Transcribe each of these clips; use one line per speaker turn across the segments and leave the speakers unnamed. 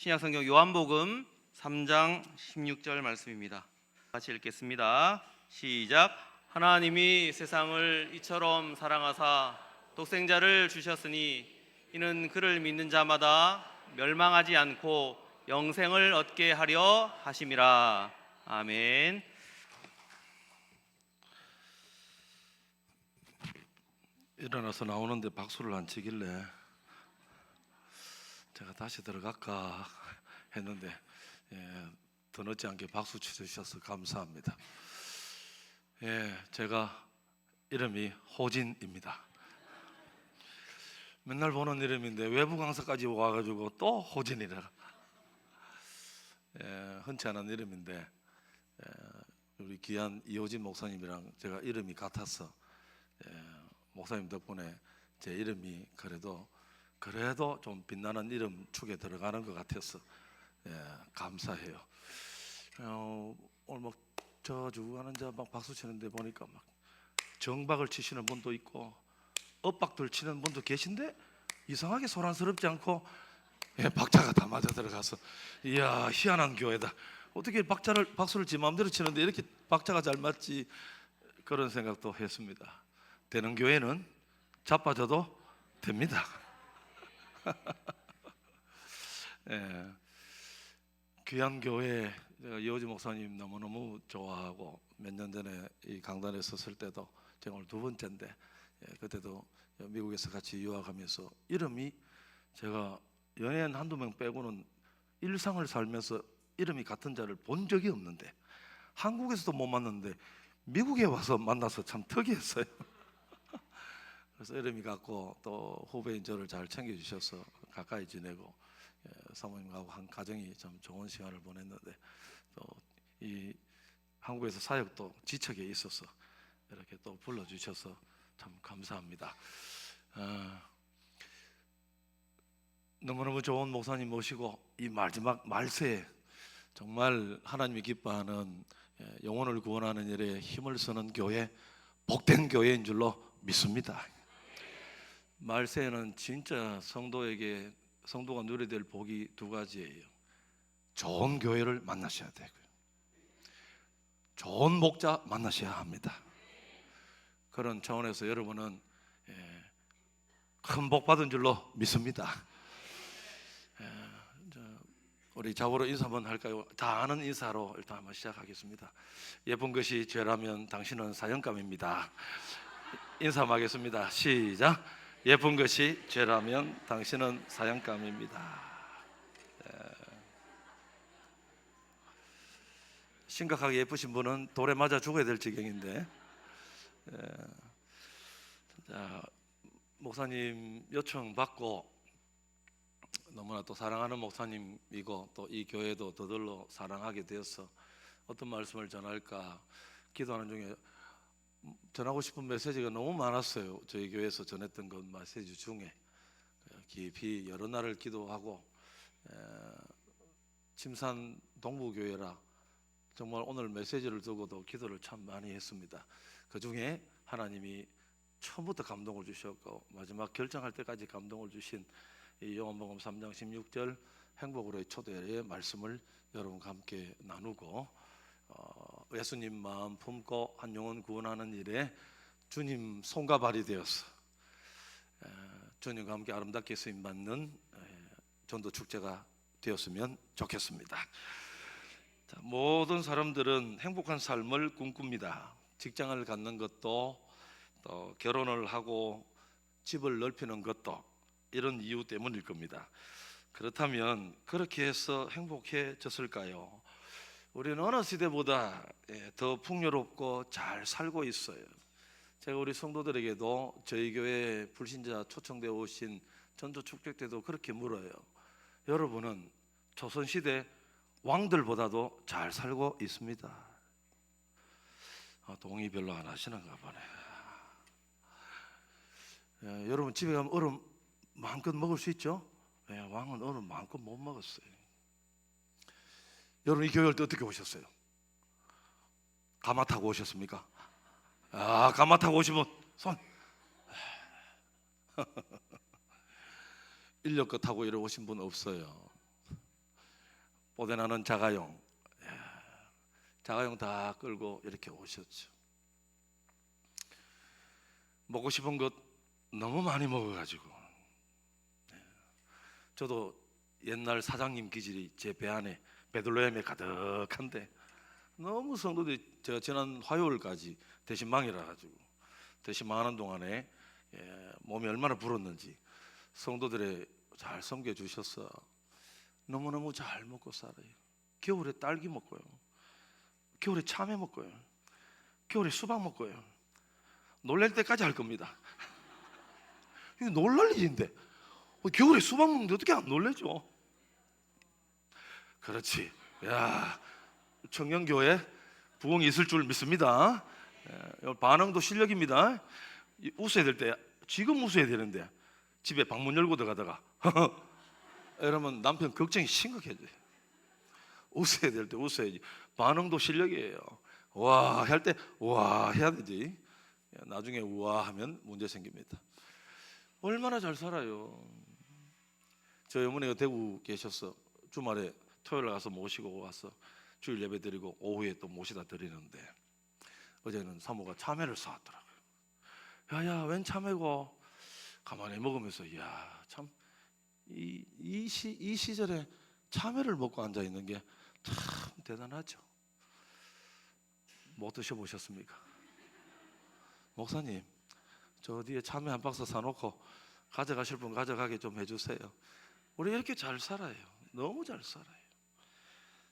신약성경 요한복음 3장 16절 말씀입니다. 같이 읽겠습니다. 시작. 하나님이 세상을 이처럼 사랑하사 독생자를 주셨으니 이는 그를 믿는 자마다 멸망하지 않고 영생을 얻게 하려 하심이라. 아멘.
일어나서 나오는데 박수를 안 치길래 제가 다시 들어갈까 했는데 더 늦지 않게 박수 쳐주셔서 감사합니다. 제가 이름이 호진입니다. 맨날 보는 이름인데 외부 강사까지 와가지고 또 호진이라 흔치 않은 이름인데 우리 귀한 이호진 목사님이랑 제가 이름이 같아서 목사님 덕분에 제 이름이 그래도 좀 빛나는 이름 축에 들어가는 것 같아서 감사해요. 오늘 막 저주하는 자 막 박수 치는데 보니까 막 정박을 치시는 분도 있고 엇박들 치는 분도 계신데 이상하게 소란스럽지 않고 박자가 다 맞아 들어가서 이야 희한한 교회다. 어떻게 박수를 지 마음대로 치는데 이렇게 박자가 잘 맞지, 그런 생각도 했습니다. 되는 교회는 자빠져도 됩니다. 귀한 교회, 제가 이호지 목사님 너무너무 좋아하고 몇 년 전에 이 강단에 섰을 때도 제가 오늘 두 번째인데 그때도 미국에서 같이 유학하면서 이름이 제가 연예인 한두 명 빼고는 일상을 살면서 이름이 같은 자를 본 적이 없는데 한국에서도 못 만났는데 미국에 와서 만나서 참 특이했어요. 그래서 이름이 같고 또 후배인 저를 잘 챙겨주셔서 가까이 지내고 사모님하고 한 가정이 참 좋은 시간을 보냈는데 또 이 한국에서 사역도 지척에 있어서 이렇게 또 불러주셔서 참 감사합니다. 너무너무 좋은 목사님 모시고 이 마지막 말세에 정말 하나님이 기뻐하는 영혼을 구원하는 일에 힘을 쓰는 교회, 복된 교회인 줄로 믿습니다. 말세에는 진짜 성도가 누려야 될 복이 두 가지예요. 좋은 교회를 만나셔야 되고요, 좋은 목자 만나셔야 합니다. 그런 차원에서 여러분은 큰 복 받은 줄로 믿습니다. 우리 좌우로 인사 한번 할까요? 다 아는 인사로 일단 한번 시작하겠습니다. 예쁜 것이 죄라면 당신은 사형감입니다. 인사 한번 하겠습니다. 시작. 예쁜 것이 죄라면 당신은 사형감입니다. 심각하게 예쁘신 분은 돌에 맞아 죽어야 될 지경인데 자, 목사님 요청 받고 너무나 또 사랑하는 목사님이고 또 이 교회도 더들로 사랑하게 되어서 어떤 말씀을 전할까 기도하는 중에 전하고 싶은 메시지가 너무 많았어요. 저희 교회에서 전했던 그 메시지 중에 깊이 여러 날을 기도하고 침산 동부교회라 정말 오늘 메시지를 두고도 기도를 참 많이 했습니다. 그 중에 하나님이 처음부터 감동을 주셨고 마지막 결정할 때까지 감동을 주신 이 요한복음 3장 16절 행복으로의 초대의 말씀을 여러분과 함께 나누고 예수님 마음 품고 한 영혼 구원하는 일에 주님 손과 발이 되어서 주님과 함께 아름답게 쓰임받는 전도 축제가 되었으면 좋겠습니다. 자, 모든 사람들은 행복한 삶을 꿈꿉니다. 직장을 갖는 것도 또 결혼을 하고 집을 넓히는 것도 이런 이유 때문일 겁니다. 그렇다면 그렇게 해서 행복해졌을까요? 우리는 어느 시대보다 더 풍요롭고 잘 살고 있어요. 제가 우리 성도들에게도 저희 교회 불신자 초청되어 오신 전도 축제 때도 그렇게 물어요. 여러분은 조선시대 왕들보다도 잘 살고 있습니다. 동의 별로 안 하시는가 보네. 여러분 집에 가면 얼음 마음껏 먹을 수 있죠? 왕은 얼음 마음껏 못 먹었어요. 여러분 이 교회 올 때 어떻게 오셨어요? 가마 타고 오셨습니까? 가마 타고 오신 분 손. 인력거 타고 이러 오신 분 없어요. 뽀대나는 자가용, 자가용 다 끌고 이렇게 오셨죠. 먹고 싶은 것 너무 많이 먹어가지고, 저도 옛날 사장님 기질이 제 배 안에 베들레헴에 가득한데, 너무 성도들이, 제가 지난 화요일까지 대신망이라 가지고 대신망하는 동안에 몸이 얼마나 불었는지 성도들의 잘 섬겨 주셔서 너무너무 잘 먹고 살아요. 겨울에 딸기 먹고요, 겨울에 참외 먹고요, 겨울에 수박 먹고요. 놀랄 때까지 할 겁니다. 이거 놀랄 일인데 겨울에 수박 먹는데 어떻게 안 놀래죠? 그렇지. 야, 청년교회 부흥이 있을 줄 믿습니다. 반응도 실력입니다. 웃어야 될 때 지금 웃어야 되는데 집에 방문 열고 들어가다가 이러면 남편 걱정이 심각해져요. 웃어야 될 때 웃어야지. 반응도 실력이에요. 와 할 때 와 해야 되지. 나중에 우와 하면 문제 생깁니다. 얼마나 잘 살아요. 저희 어머니가 대구 계셔서 주말에 토요일 가서 모시고 와서 주일 예배 드리고 오후에 또 모시다 드리는데, 어제는 사모가 참외를 사왔더라고요. 야야 웬 참외고, 가만히 먹으면서 이야 참 이 시절에 참외를 먹고 앉아 있는 게 참 대단하죠. 못 드셔보셨습니까? 목사님 저 뒤에 참외 한 박스 사놓고 가져가실 분 가져가게 좀 해주세요. 우리 이렇게 잘 살아요. 너무 잘 살아요.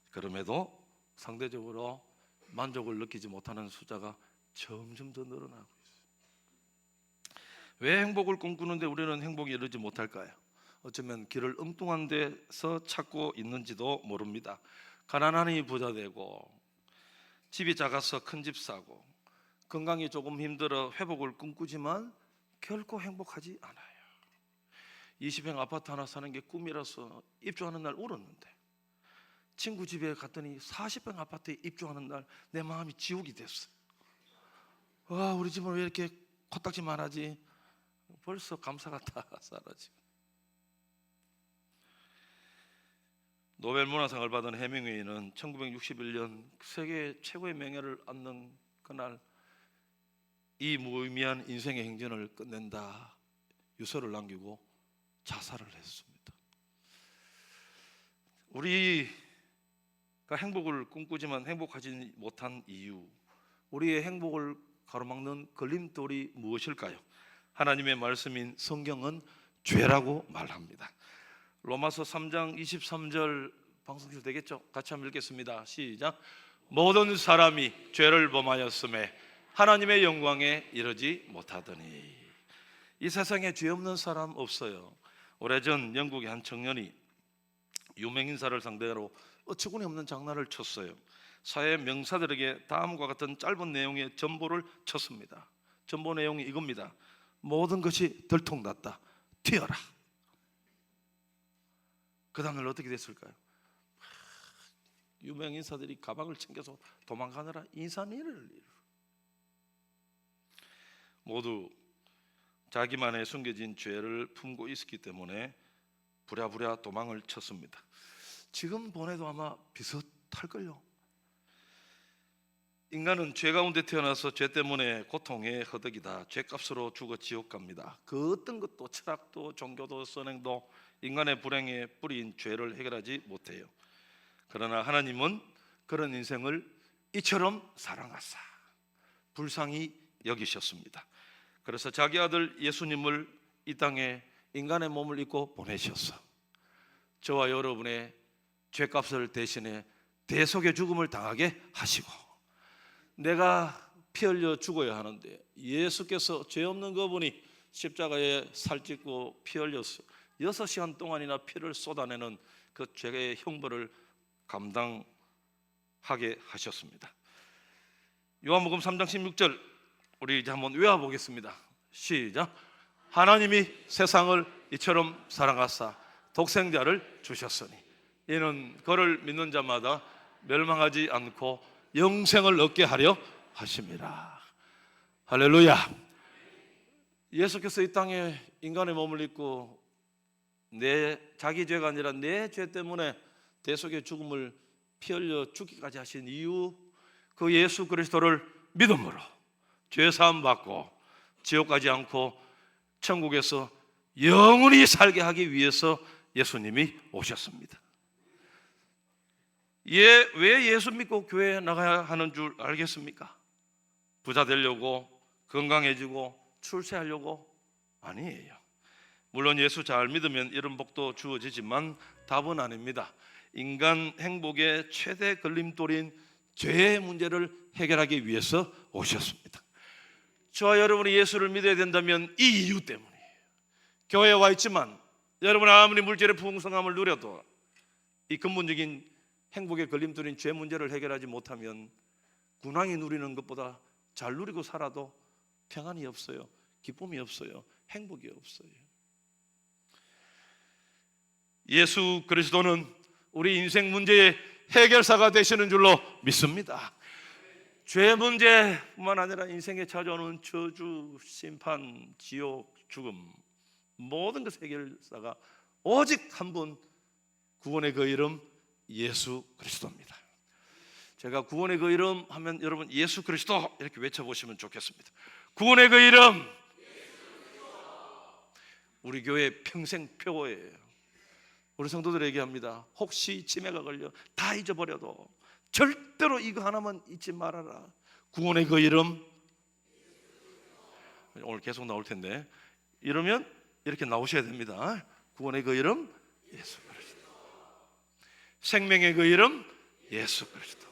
그럼에도 상대적으로 만족을 느끼지 못하는 숫자가 점점 더 늘어나고 있어요. 왜 행복을 꿈꾸는데 우리는 행복에 이르지 못할까요? 어쩌면 길을 엉뚱한 데서 찾고 있는지도 모릅니다. 가난하니 부자 되고, 집이 작아서 큰 집 사고, 건강이 조금 힘들어 회복을 꿈꾸지만 결코 행복하지 않아요. 20평 아파트 하나 사는 게 꿈이라서 입주하는 날 울었는데, 친구 집에 갔더니 40평 아파트에 입주하는 날 내 마음이 지옥이 됐어. 와, 우리 집은 왜 이렇게 코딱지만 하지? 벌써 감사가 다 사라지고. 노벨 문화상을 받은 해밍웨이는 1961년 세계 최고의 명예를 얻는 그날 이 무의미한 인생의 행진을 끝낸다 유서를 남기고 자살을 했습니다. 우리가 행복을 꿈꾸지만 행복하지 못한 이유, 우리의 행복을 가로막는 걸림돌이 무엇일까요? 하나님의 말씀인 성경은 죄라고 말합니다. 로마서 3장 23절 방송실 되겠죠? 같이 한번 읽겠습니다. 시작. 모든 사람이 죄를 범하였음에 하나님의 영광에 이르지 못하더니. 이 세상에 죄 없는 사람 없어요. 오래전 영국의 한 청년이 유명인사를 상대로 어처구니 없는 장난을 쳤어요. 사회 명사들에게 다음과 같은 짧은 내용의 전보를 쳤습니다. 전보 내용이 이겁니다. 모든 것이 들통났다. 튀어라. 그 다음날 어떻게 됐을까요? 유명 인사들이 가방을 챙겨서 도망가느라 인산인해를 모두 자기만의 숨겨진 죄를 품고 있었기 때문에 부랴부랴 도망을 쳤습니다. 지금 보내도 아마 비슷할걸요. 인간은 죄 가운데 태어나서 죄 때문에 고통에 허덕이다. 죄값으로 죽어 지옥 갑니다. 그 어떤 것도 철학도 종교도 선행도 인간의 불행에 뿌린 죄를 해결하지 못해요. 그러나 하나님은 그런 인생을 이처럼 사랑하사 불쌍히 여기셨습니다. 그래서 자기 아들 예수님을 이 땅에 인간의 몸을 입고 보내셔서 저와 여러분의 죄값을 대신해 대속의 죽음을 당하게 하시고, 내가 피 흘려 죽어야 하는데 예수께서 죄 없는 그분이 십자가에 살찌고 피 흘려서 6시간 동안이나 피를 쏟아내는 그 죄의 형벌을 감당하게 하셨습니다. 요한복음 3장 16절 우리 이제 한번 외워보겠습니다. 시작. 하나님이 세상을 이처럼 사랑하사 독생자를 주셨으니 이는 그를 믿는 자마다 멸망하지 않고 영생을 얻게 하려 하심이라. 할렐루야. 예수께서 이 땅에 인간의 몸을 입고 자기 죄가 아니라 내 죄 때문에 대속의 죽음을 피 흘려 죽기까지 하신 이유, 그 예수 그리스도를 믿음으로 죄 사함 받고 지옥 가지 않고 천국에서 영원히 살게 하기 위해서 예수님이 오셨습니다. 왜 예수 믿고 교회에 나가야 하는 줄 알겠습니까? 부자 되려고, 건강해지고, 출세하려고? 아니에요. 물론 예수 잘 믿으면 이런 복도 주어지지만 답은 아닙니다. 인간 행복의 최대 걸림돌인 죄의 문제를 해결하기 위해서 오셨습니다. 저와 여러분이 예수를 믿어야 된다면 이 이유 때문이에요. 교회에 와 있지만 여러분 아무리 물질의 풍성함을 누려도 이 근본적인 행복의 걸림돌인 죄 문제를 해결하지 못하면 군왕이 누리는 것보다 잘 누리고 살아도 평안이 없어요. 기쁨이 없어요. 행복이 없어요. 예수 그리스도는 우리 인생 문제의 해결사가 되시는 줄로 믿습니다. 죄 문제뿐만 아니라 인생에 찾아오는 저주, 심판, 지옥, 죽음, 모든 것 해결사가 오직 한 분, 구원의 그 이름 예수 그리스도입니다. 제가 구원의 그 이름 하면 여러분 예수 그리스도 이렇게 외쳐보시면 좋겠습니다. 구원의 그 이름, 우리 교회 평생 표어예요. 우리 성도들 얘기합니다. 혹시 치매가 걸려 다 잊어버려도 절대로 이거 하나만 잊지 말아라. 구원의 그 이름. 오늘 계속 나올 텐데 이러면 이렇게 나오셔야 됩니다. 구원의 그 이름 예수 그리스도. 생명의 그 이름 예수 그리스도.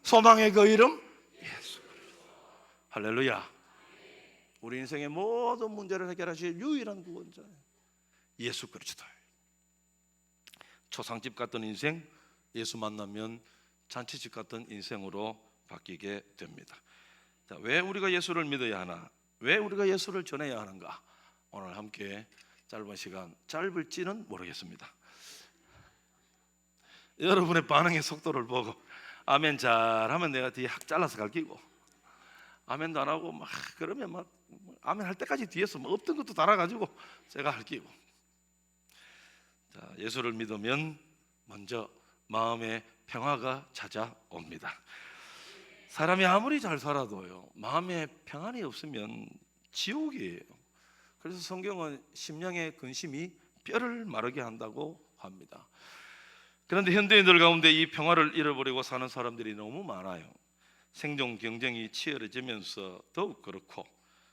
소망의 그 이름 예수 그리스도. 할렐루야. 우리 인생의 모든 문제를 해결하실 유일한 구원자 예수 그리스도. 초상집 같던 인생 예수 만나면 잔치집 같은 인생으로 바뀌게 됩니다. 자, 왜 우리가 예수를 믿어야 하나? 왜 우리가 예수를 전해야 하는가? 오늘 함께 짧은 시간, 짧을지는 모르겠습니다. 여러분의 반응의 속도를 보고 아멘 잘하면 내가 뒤에 확 잘라서 갈기고, 아멘도 안 하고 막 그러면 막 아멘 할 때까지 뒤에서 뭐 없던 것도 달아가지고 제가 할기고. 자, 예수를 믿으면 먼저 마음의 평화가 찾아옵니다. 사람이 아무리 잘 살아도요, 마음에 평안이 없으면 지옥이에요. 그래서 성경은 심령의 근심이 뼈를 마르게 한다고 합니다. 그런데 현대인들 가운데 이 평화를 잃어버리고 사는 사람들이 너무 많아요. 생존 경쟁이 치열해지면서 더욱 그렇고,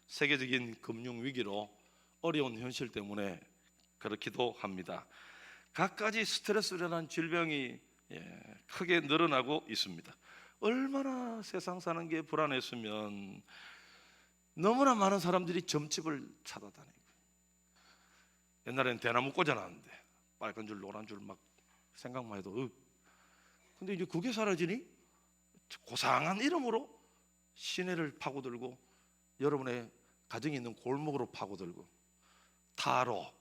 세계적인 금융 위기로 어려운 현실 때문에 그렇기도 합니다. 갖가지 스트레스로 인한 질병이 크게 늘어나고 있습니다. 얼마나 세상 사는 게 불안했으면 너무나 많은 사람들이 점집을 찾아다니고, 옛날에는 대나무 꽂아놨는데 빨간 줄 노란 줄 막 생각만 해도 근데 이제 그게 사라지니 고상한 이름으로 시내를 파고들고 여러분의 가정에 있는 골목으로 파고들고 타로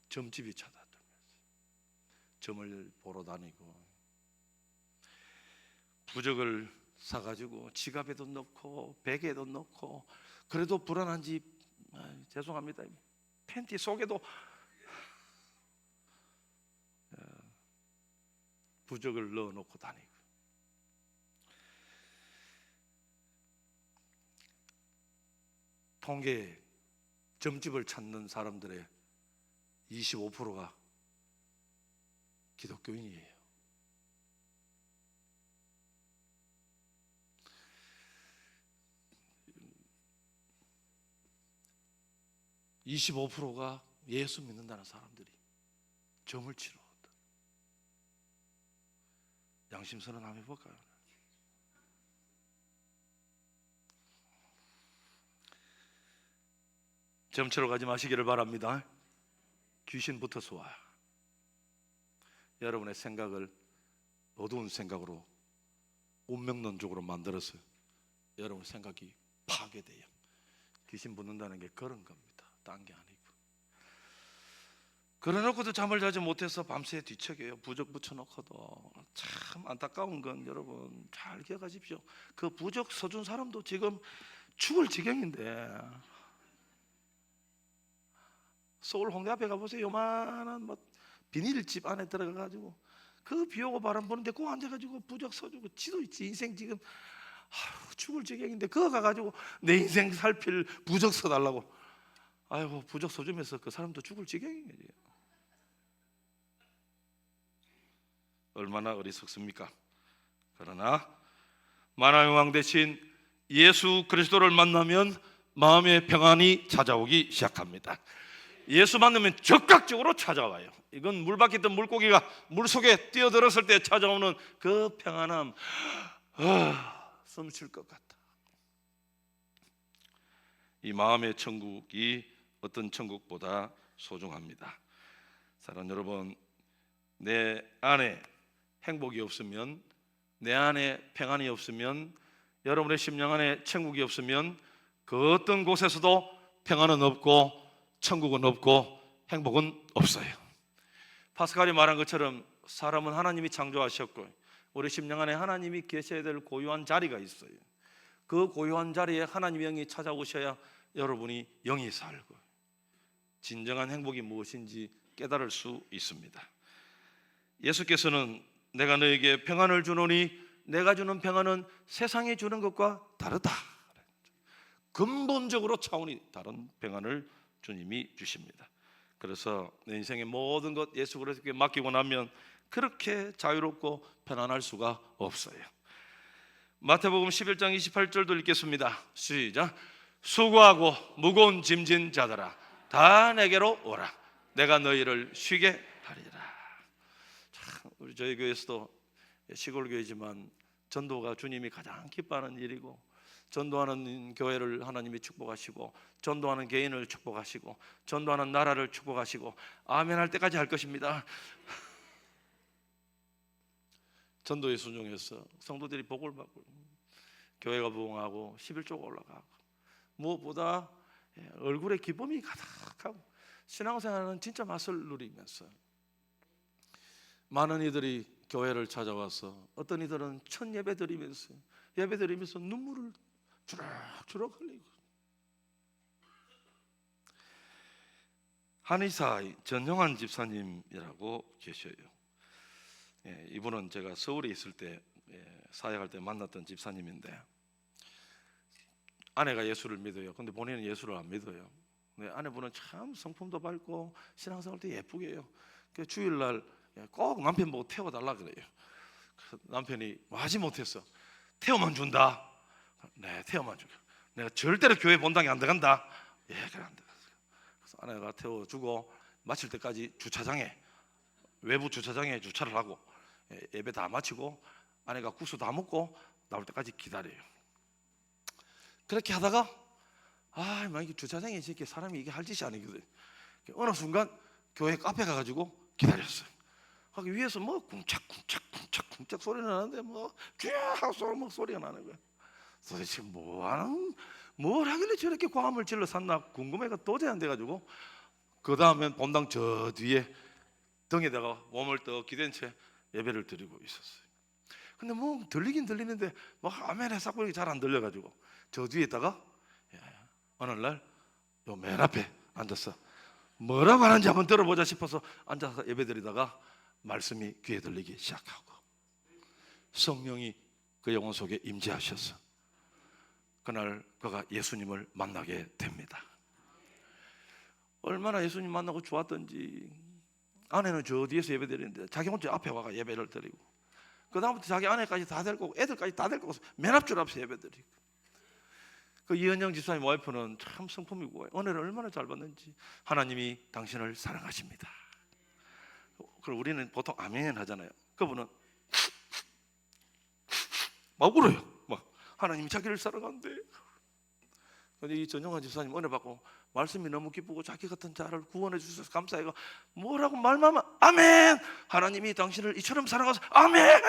점집이 찾아들면서 점을 보러 다니고 부적을 사가지고 지갑에도 넣고 베개에도 넣고, 그래도 불안한지 죄송합니다 팬티 속에도 부적을 넣어놓고 다니고. 통계 점집을 찾는 사람들의 25%가 기독교인이에요. (25%가) 예수 믿는다는 사람들이 점을 치러 온다. 양심 선언 한번 해볼까요? 점 치러 가지 마시기를 바랍니다. 귀신부터 와요. 여러분의 생각을 어두운 생각으로 운명론적으로 만들어서 여러분 생각이 파괴돼요. 귀신 붙는다는 게 그런 겁니다. 딴 게 아니고. 그래놓고도 잠을 자지 못해서 밤새 뒤척여요. 부적 붙여놓고도. 참 안타까운 건 여러분 잘 기억하십시오. 그 부적 써준 사람도 지금 죽을 지경인데, 서울 홍대 앞에 가보세요. 요만한 뭐 비닐집 안에 들어가가지고 그 비 오고 바람 부는데 꼭 앉아가지고 부적 써주고 지도 있지 인생 지금 죽을 지경인데 그거 가가지고 내 인생 살필 부적 써달라고. 아이고 부적 써주면서 그 사람도 죽을 지경인 거지. 얼마나 어리석습니까? 그러나 만왕의 왕 대신 예수 그리스도를 만나면 마음의 평안이 찾아오기 시작합니다. 예수 만나면 적극적으로 찾아와요. 이건 물밖에 있던 물고기가 물속에 뛰어들었을 때 찾아오는 그 평안함, 숨 쉴 것 같다. 이 마음의 천국이 어떤 천국보다 소중합니다. 사랑하는 여러분, 내 안에 행복이 없으면, 내 안에 평안이 없으면, 여러분의 심령 안에 천국이 없으면 그 어떤 곳에서도 평안은 없고 천국은 없고 행복은 없어요. 파스칼이 말한 것처럼 사람은 하나님이 창조하셨고 우리 심령 안에 하나님이 계셔야 될 고유한 자리가 있어요. 그 고유한 자리에 하나님의 영이 찾아오셔야 여러분이 영이 살고 진정한 행복이 무엇인지 깨달을 수 있습니다. 예수께서는 내가 너에게 평안을 주노니 내가 주는 평안은 세상이 주는 것과 다르다. 근본적으로 차원이 다른 평안을 주님이 주십니다. 그래서 내 인생의 모든 것 예수 그리스도께 맡기고 나면 그렇게 자유롭고 편안할 수가 없어요. 마태복음 11장 28절도 읽겠습니다. 시작. 수고하고 무거운 짐진 자들아 다 내게로 오라. 내가 너희를 쉬게 하리라. 참, 우리 저희 교회에서도 시골 교회지만 전도가 주님이 가장 기뻐하는 일이고 전도하는 교회를 하나님이 축복하시고 전도하는 개인을 축복하시고 전도하는 나라를 축복하시고 아멘 할 때까지 할 것입니다. 전도에 순종해서 성도들이 복을 받고 교회가 부흥하고 11조가 올라가고 무엇보다 얼굴에 기쁨이 가득하고 신앙생활은 진짜 맛을 누리면서 많은 이들이 교회를 찾아와서 어떤 이들은 첫 예배 드리면서 눈물을 주럭주럭 흘리고 한의사 전영환 집사님이라고 계셔요. 이분은 제가 서울에 있을 때 사역할 때 만났던 집사님인데 아내가 예수를 믿어요. 근데 본인은 예수를 안 믿어요. 근데 아내분은 참 성품도 밝고 신앙생활도 예쁘게 해요. 그 주일날 꼭 남편 보고 태워달라 그래요. 그래서 남편이 하지 못했어. 태워만 준다. 네, 태워만 줄게. 내가 절대로 교회 본당에 안 들어간다. 예, 그래 안 들어갔어요. 그래서 아내가 태워주고 마칠 때까지 주차장에 외부 주차장에 주차를 하고 예배 다 마치고 아내가 국수 다 먹고 나올 때까지 기다려요. 그렇게 하다가 이게 주차장에 이렇게 사람이 이게 할 짓이 아니거든. 어느 순간 교회 카페 가가지고 기다렸어요. 거기 위에서 뭐 쿵짝쿵짝 소리 나는데 쫙 소리가 나는 거야. 도대체 뭘 하길래 저렇게 고함을 질러 샀나 궁금해가 도저히 안 돼가지고 그 다음엔 본당 저 뒤에 등에다가 몸을 떡 기댄 채 예배를 드리고 있었어요. 근데 뭐 들리긴 들리는데 아멘 해삭거리기 잘 안 들려가지고 저 뒤에다가 어느 날 요 맨 앞에 앉아서 뭐라고 하는지 한번 들어보자 싶어서 앉아서 예배 드리다가 말씀이 귀에 들리기 시작하고 성령이 그 영혼 속에 임재하셔서 그날 그가 예수님을 만나게 됩니다. 얼마나 예수님 만나고 좋았던지. 아내는 저 뒤에서 예배 드리는데 자기 혼자 앞에 와가 예배를 드리고 그 다음부터 자기 아내까지 다 데리고 애들까지 다 데리고 맨 앞줄 앞에서 예배 드리고 그 이은영 집사님 와이프는 참 성품이고 은혜를 얼마나 잘 받는지. 하나님이 당신을 사랑하십니다. 그리고 우리는 보통 아멘 하잖아요. 그분은 막 울어요. 하나님이 자기를 사랑한대. 근데 이 전영환 집사님 은혜 받고 말씀이 너무 기쁘고 자기 같은 자를 구원해 주셔서 감사해가 뭐라고 말만 하면 아멘. 하나님이 당신을 이처럼 사랑하셔서 아멘.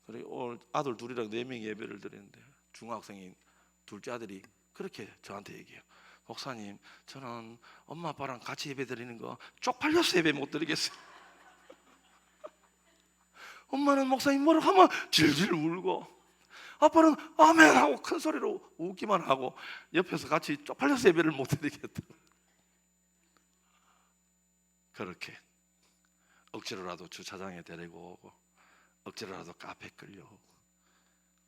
그래 오늘 아들 둘이랑 4명이 예배를 드리는데 중학생인 둘째 아들이 그렇게 저한테 얘기해요. 목사님, 저는 엄마 아빠랑 같이 예배 드리는 거 쪽팔려서 예배 못 드리겠어요. 엄마는 목사님 뭐라고 하면 질질 울고 아빠는 아멘 하고 큰 소리로 웃기만 하고 옆에서 같이 쪽팔려서 예배를 못 드리겠다. 그렇게 억지로라도 주차장에 데리고 오고 억지로라도 카페 끌려오고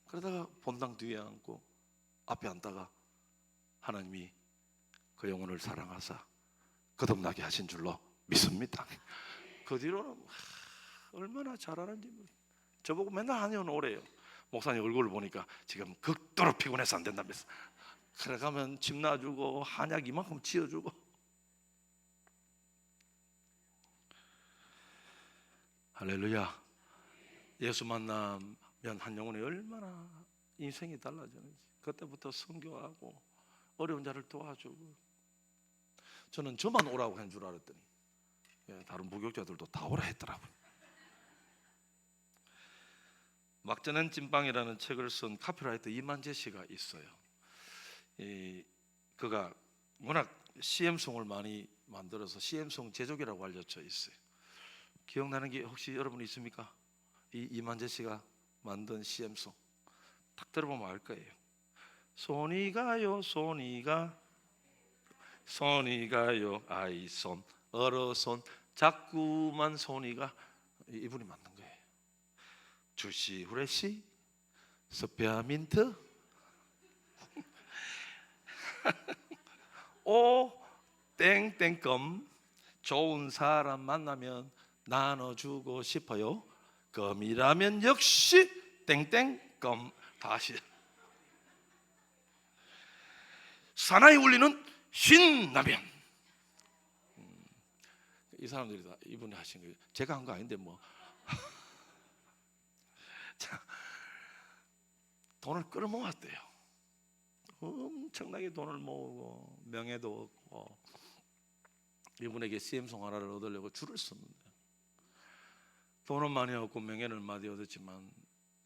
그러다가 본당 뒤에 앉고 앞에 앉다가 하나님이 그 영혼을 사랑하사 거듭나게 하신 줄로 믿습니다. 그 뒤로는 얼마나 잘하는지 저보고 맨날 한의원 오래요. 목사님 얼굴을 보니까 지금 극도로 피곤해서 안 된다면서 그래 가면 집 놔주고 한약 이만큼 지어주고. 할렐루야. 예수 만나면 한 영혼이 얼마나 인생이 달라지는지 그때부터 선교하고 어려운 자를 도와주고. 저는 저만 오라고 한 줄 알았더니 다른 부교육자들도 다 오라 했더라고요. 막전엔 찐빵이라는 책을 쓴 카피라이터 이만재 씨가 있어요. 그가 워낙 CM송을 많이 만들어서 CM송 제조기라고 알려져 있어요. 기억나는 게 혹시 여러분 있습니까? 이만재 씨가 만든 CM송 딱 들어보면 알 거예요. 손이 가요 손이 가요 아이 손 어러 손 자꾸만 손이 가. 이분이 만든 거예요. 주시 후레시 스페아민트 오 땡땡껌 좋은 사람 만나면 나눠주고 싶어요. 껌이라면 역시 땡땡껌. 다시 사나이 울리는 신라면. 이 사람들이 다 이분이 하신 거예요. 제가 한 거 아닌데 뭐. 자, 돈을 끌어모았대요. 엄청나게 돈을 모으고 명예도 얻고 이분에게 CM송 하나를 얻으려고 줄을 섰는데 돈은 많이 얻고 명예는 많이 얻었지만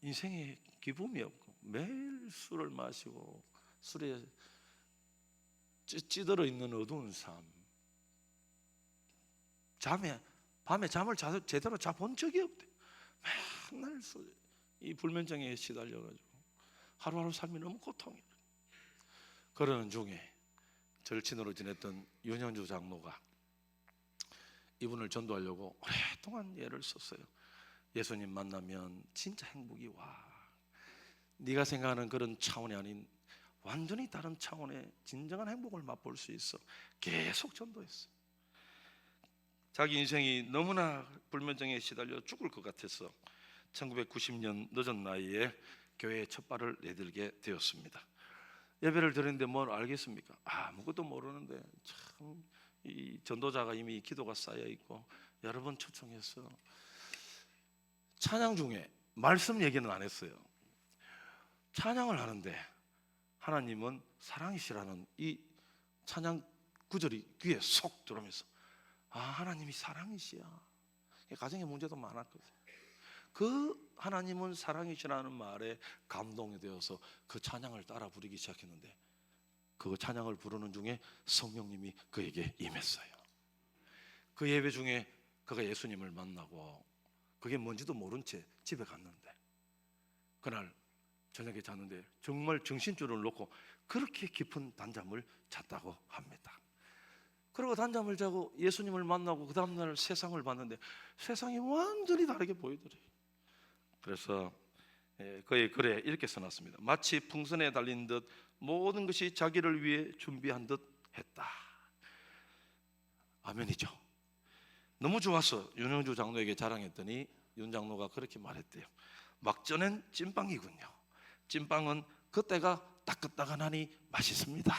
인생에 기쁨이 없고 매일 술을 마시고 술에 찌들어 있는 어두운 삶. 밤에 잠을 제대로 자본 적이 없대. 맨날 이 불면증에 시달려가지고 하루하루 삶이 너무 고통이래. 그러는 중에 절친으로 지냈던 윤현주 장로가 이분을 전도하려고 오랫동안 애를 썼어요. 예수님 만나면 진짜 행복이 와. 네가 생각하는 그런 차원이 아닌 완전히 다른 차원의 진정한 행복을 맛볼 수 있어. 계속 전도했어. 자기 인생이 너무나 불면증에 시달려 죽을 것 같아서 1990년 늦은 나이에 교회에 첫 발을 내들게 되었습니다. 예배를 드리는데 뭘 알겠습니까? 아무것도 모르는데 참 이 전도자가 이미 기도가 쌓여 있고 여러 번 초청해서 찬양 중에 말씀 얘기는 안 했어요. 찬양을 하는데 하나님은 사랑이시라는 이 찬양 구절이 귀에 쏙 들어오면서 하나님이 사랑이시야. 가정에 문제도 많았거든요. 그 하나님은 사랑이시라는 말에 감동이 되어서 그 찬양을 따라 부르기 시작했는데 그 찬양을 부르는 중에 성령님이 그에게 임했어요. 그 예배 중에 그가 예수님을 만나고 그게 뭔지도 모른 채 집에 갔는데 그날 저녁에 잤는데 정말 정신줄을 놓고 그렇게 깊은 단잠을 잤다고 합니다. 그리고 단잠을 자고 예수님을 만나고 그 다음날 세상을 봤는데 세상이 완전히 다르게 보이더래요. 그래서 그의 글에 이렇게 써놨습니다. 마치 풍선에 달린 듯 모든 것이 자기를 위해 준비한 듯 했다. 아멘이죠. 너무 좋았어. 윤영주 장로에게 자랑했더니 윤 장로가 그렇게 말했대요. 막전엔 찐빵이군요. 찐빵은 그때가 따끈따끈하니 맛있습니다.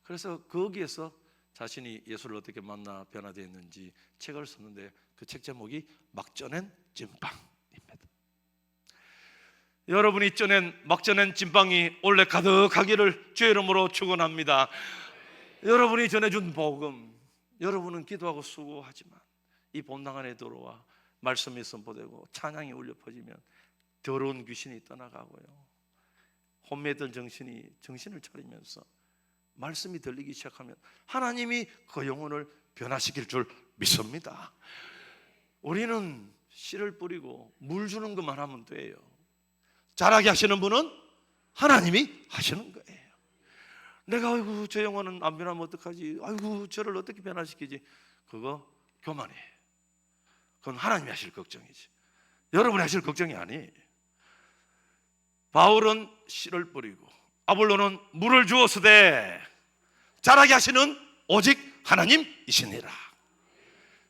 그래서 거기에서 자신이 예수를 어떻게 만나 변화되었는지 책을 썼는데 그 책 제목이 막전엔 찐빵입니다. 여러분이 막전엔 찐빵이 올해 가득하기를 주의 이름으로 축원합니다. 여러분이 전해준 복음, 여러분은 기도하고 수고하지만 이 본당 안에 들어와 말씀이 선포되고 찬양이 울려 퍼지면 더러운 귀신이 떠나가고요, 혼미했던 정신을 차리면서 말씀이 들리기 시작하면 하나님이 그 영혼을 변화시킬 줄 믿습니다. 우리는 씨를 뿌리고 물 주는 것만 하면 돼요. 자라게 하시는 분은 하나님이 하시는 거예요. 내가 아이고 저 영혼은 안 변하면 어떡하지, 아이고 저를 어떻게 변화시키지, 그거 교만이에요. 그건 하나님이 하실 걱정이지 여러분이 하실 걱정이 아니에요. 바울은 씨를 뿌리고 아볼로는 물을 주었으되 자라게 하시는 오직 하나님이시니라.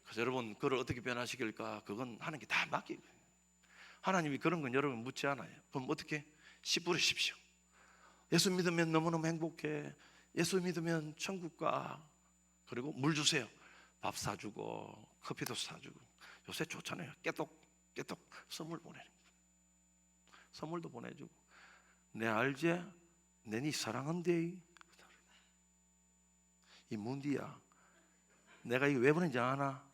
그래서 여러분 그를 어떻게 변화시킬까? 그건 하나님께 다 맡기고, 하나님이 그런 건 여러분 묻지 않아요. 그럼 어떻게? 씨 뿌리십시오. 예수 믿으면 너무너무 행복해. 예수 믿으면 천국 가. 그리고 물 주세요. 밥 사주고 커피도 사주고. 요새 좋잖아요. 깨똑 선물 보내는 거예요. 선물도 보내주고. 내 알지? 내 니 사랑한대. 이 문디야, 내가 이거 왜 보낸지 아나?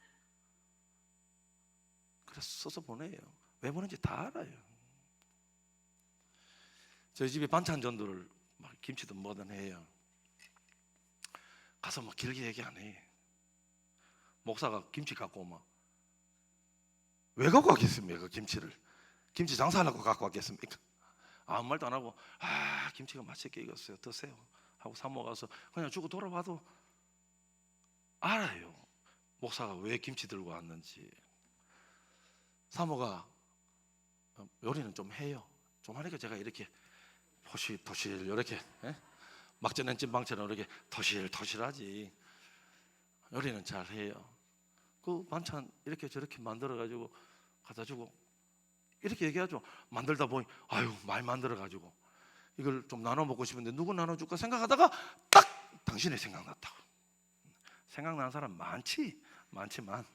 그래서 써서 보내요. 왜 보낸지 다 알아요. 저희 집에 반찬 전도를 막 김치도 뭐든 해요. 가서 막 길게 얘기 안 해. 목사가 김치 갖고 오면 왜 갖고 왔겠습니까? 그 김치를 김치 장사하려고 갖고 왔겠습니까? 아무 말도 안 하고 김치가 맛있게 익었어요, 드세요 하고 사 먹어서 그냥 주고 돌아봐도 알아요. 목사가 왜 김치 들고 왔는지. 사모가 요리는 좀 해요. 좀 하니까 제가 이렇게 토실 이렇게 막 쪄낸 찐빵처럼 이렇게 토실하지. 요리는 잘 해요. 그 반찬 이렇게 저렇게 만들어 가지고 갖다 주고 이렇게 얘기하죠. 만들다 보니 아유 많이 만들어 가지고 이걸 좀 나눠 먹고 싶은데 누구 나눠줄까 생각하다가 딱 당신이 생각났다고. 생각나는 사람 많지만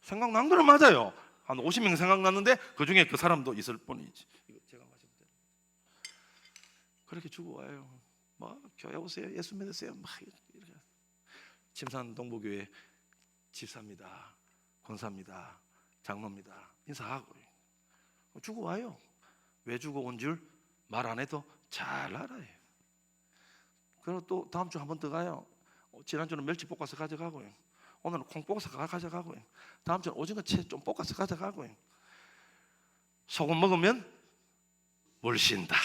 생각난 거는 맞아요. 한 50명 생각났는데 그 중에 그 사람도 있을 뿐이지. 이거 제가 마시면 돼요. 그렇게 주고 와요. 뭐 교회 오세요, 예수 믿으세요, 막 이렇게. 침산 동부교회 집사입니다, 권사입니다, 장로입니다 인사하고 주고 와요. 왜 주고 온 줄 말 안 해도 잘 알아요. 그리고 또 다음 주 한 번 더 가요. 지난주는 멸치 볶아서 가져가고요. 오늘은 콩 볶아서 가져가고요. 다음 주는 오징어 채 좀 볶아서 가져가고요. 소금 먹으면 물씬다.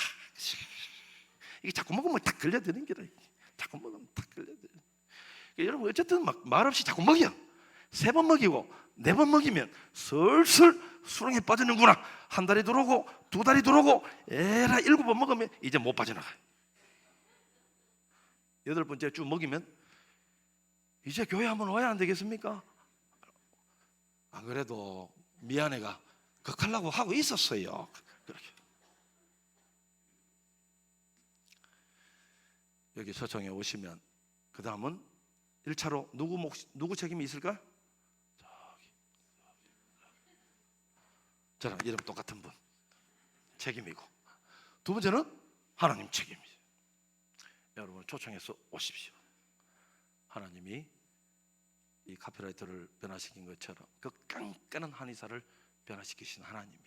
이게 자꾸 먹으면 딱 걸려드는 게라. 자꾸 먹으면 딱 걸려드는. 여러분 어쨌든 막 말없이 자꾸 먹여. 3번 먹이고 4번 먹이면 슬슬 수렁에 빠지는구나. 한 달이 들어오고 2달이 들어오고 에라 7번 먹으면 이제 못 빠져나가요. 8번째 주 먹이면 이제 교회 한번 와야 안 되겠습니까? 안 그래도 미안해가 극하려고 하고 있었어요. 그렇게. 여기 서청에 오시면 그 다음은 1차로 누구 책임이 있을까? 저랑 이름 똑같은 분 책임이고, 두 번째는 하나님 책임이죠. 여러분 초청해서 오십시오. 하나님이 이 카피라이터를 변화시킨 것처럼 그 깐깐한 한의사를 변화시키신 하나님이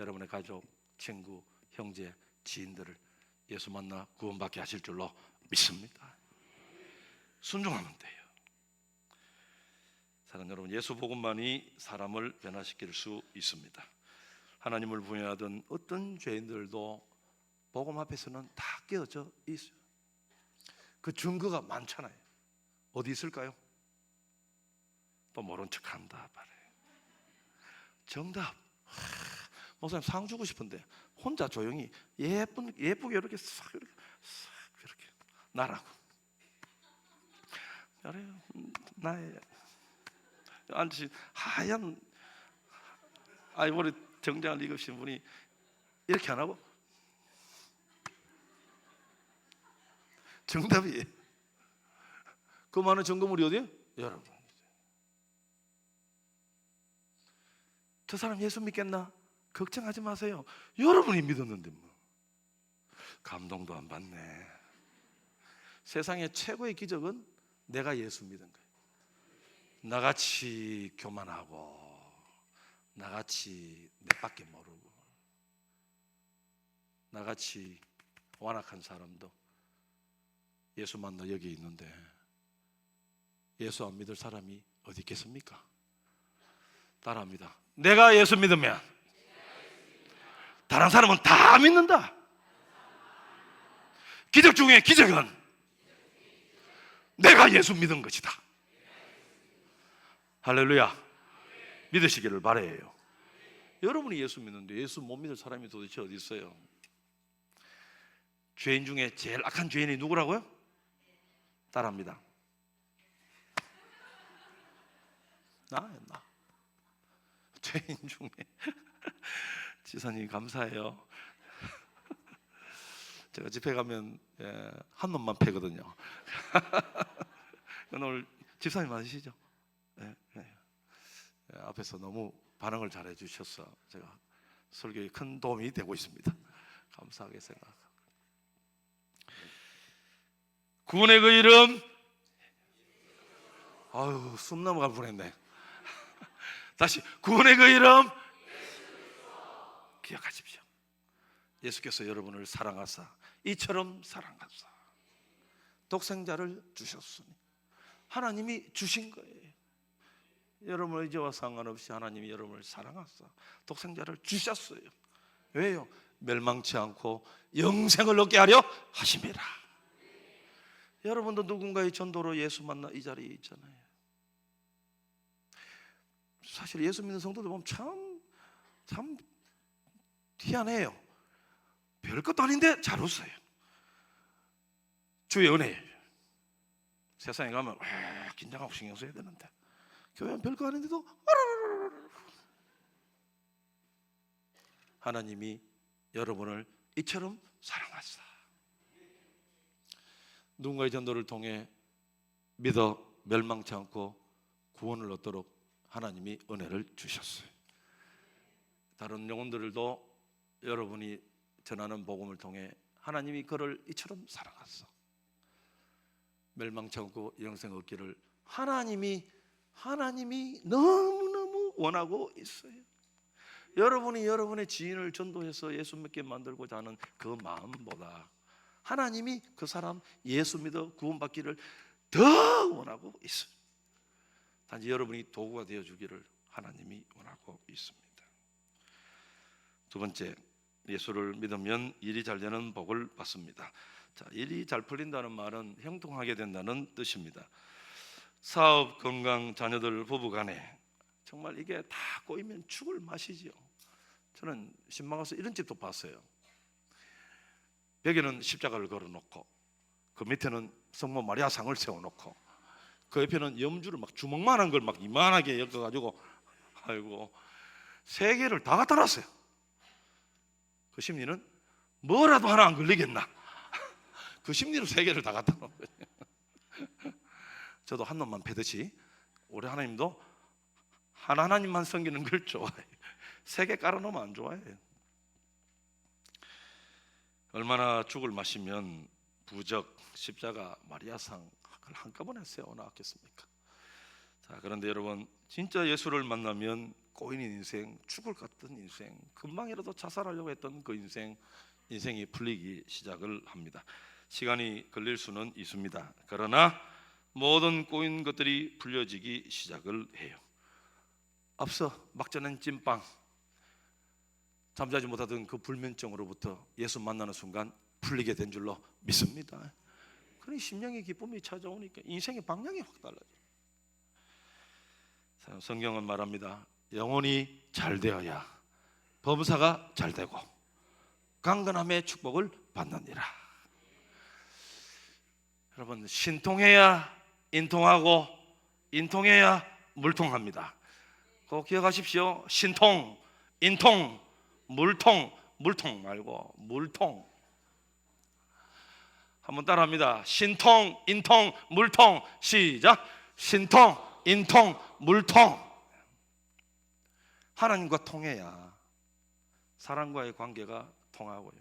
여러분의 가족, 친구, 형제, 지인들을 예수 만나 구원받게 하실 줄로 믿습니다. 순종하면 돼요. 사랑하는 여러분, 예수 복음만이 사람을 변화시킬 수 있습니다. 하나님을 부인하던 어떤 죄인들도 복음 앞에서는 다 깨어져 있어요. 그 증거가 많잖아요. 어디 있을까요? 또 모른 척한다 말해. 정답. 목사님 상 주고 싶은데 혼자 조용히 예쁘게 이렇게 싹 이렇게 나라고. 그래요. 나의 앉으신 하얀 아이보리 정장을 입으신 분이 이렇게 안 하고 정답이에요. 그 많은 증거물이 어디에요? 여러분. 저 사람 예수 믿겠나? 걱정하지 마세요. 여러분이 믿었는데 뭐. 감동도 안 받네. 세상의 최고의 기적은 내가 예수 믿은 거예요. 나같이 교만하고 나같이 내밖에 모르고 나같이 완악한 사람도 예수 만나 여기 있는데 예수 안 믿을 사람이 어디 있겠습니까? 따라합니다. 내가 예수 믿으면 다른 사람은 다 믿는다. 기적 중에 기적은 내가 예수 믿은 것이다. 할렐루야. 믿으시기를 바라요. 여러분이 예수 믿는데 예수 못 믿을 사람이 도대체 어디 있어요? 죄인 중에 제일 악한 죄인이 누구라고요? 따라합니다. 나 죄인 중에 지사님 감사해요. 제가 집회 가면 한 놈만 패거든요. 오늘 집사님 맞으시죠? 네. 앞에서 너무 반응을 잘해 주셔서 제가 설교에 큰 도움이 되고 있습니다. 감사하게 생각합니다. 구원의 그 이름, 아유 숨 넘어갈 뻔했네. 다시 구원의 그 이름 기억하십시오. 예수께서 여러분을 사랑하사 이처럼 사랑하사 독생자를 주셨으니 하나님이 주신 거예요. 여러분의 의지와 상관없이 하나님이 여러분을 사랑하사 독생자를 주셨어요. 왜요? 멸망치 않고 영생을 얻게 하려 하심이라. 여러분도 누군가의 전도로 예수 만나 이 자리에 있잖아요. 사실 예수 믿는 성도들 보면 참 희한해요. 별것도 아닌데 잘 웃어요. 주의 은혜예요. 세상에 가면 긴장하고 신경 써야 되는데 교회는 별거 아닌데도 하나님이 여러분을 이처럼 사랑하사 누군가의 전도를 통해 믿어 멸망치 않고 구원을 얻도록 하나님이 은혜를 주셨어요. 다른 영혼들도 여러분이 전하는 복음을 통해 하나님이 그를 이처럼 사랑하사 멸망치 않고 영생 얻기를 하나님이 너무너무 원하고 있어요. 여러분이 여러분의 지인을 전도해서 예수 믿게 만들고자 하는 그 마음보다 하나님이 그 사람 예수 믿어 구원받기를 더 원하고 있어요. 단지 여러분이 도구가 되어주기를 하나님이 원하고 있습니다. 두 번째, 예수를 믿으면 일이 잘 되는 복을 받습니다. 자, 일이 잘 풀린다는 말은 형통하게 된다는 뜻입니다. 사업, 건강, 자녀들, 부부간에 정말 이게 다 꼬이면 죽을 맛이지요. 저는 신방 가서 이런 집도 봤어요. 벽에는 십자가를 걸어놓고 그 밑에는 성모 마리아상을 세워놓고 그 옆에는 염주를 막 주먹만한 걸 막 이만하게 엮어가지고 아이고 세 개를 다 갖다 놨어요. 그 심리는 뭐라도 하나 안 걸리겠나 그 심리로 세 개를 다 갖다 놓은 거예요. 저도 한 놈만 패듯이 우리 하나님도 하나님만 섬기는 걸 좋아해요. 세 개 깔아놓으면 안 좋아해요. 얼마나 죽을 마시면 부적, 십자가, 마리아상 그걸 한꺼번에 세워놨겠습니까? 자, 그런데 여러분 진짜 예수를 만나면 꼬인 인생, 죽을 것 같은 인생, 금방이라도 자살하려고 했던 그 인생이 풀리기 시작을 합니다. 시간이 걸릴 수는 있습니다. 그러나 모든 꼬인 것들이 풀려지기 시작을 해요. 앞서 막전한 찐빵, 잠자지 못하던 그 불면증으로부터 예수 만나는 순간 풀리게 된 줄로 믿습니다. 그러니 심령의 기쁨이 찾아오니까 인생의 방향이 확 달라져요. 성경은 말합니다. 영혼이 잘 되어야 범사가 잘 되고 강건함의 축복을 받느니라. 여러분 신통해야 인통하고 인통해야 물통합니다. 꼭 기억하십시오. 신통, 인통, 물통 말고 물통. 한번 따라합니다. 신통, 인통, 물통. 시작. 신통, 인통, 물통. 하나님과 통해야 사랑과의 관계가 통하고요.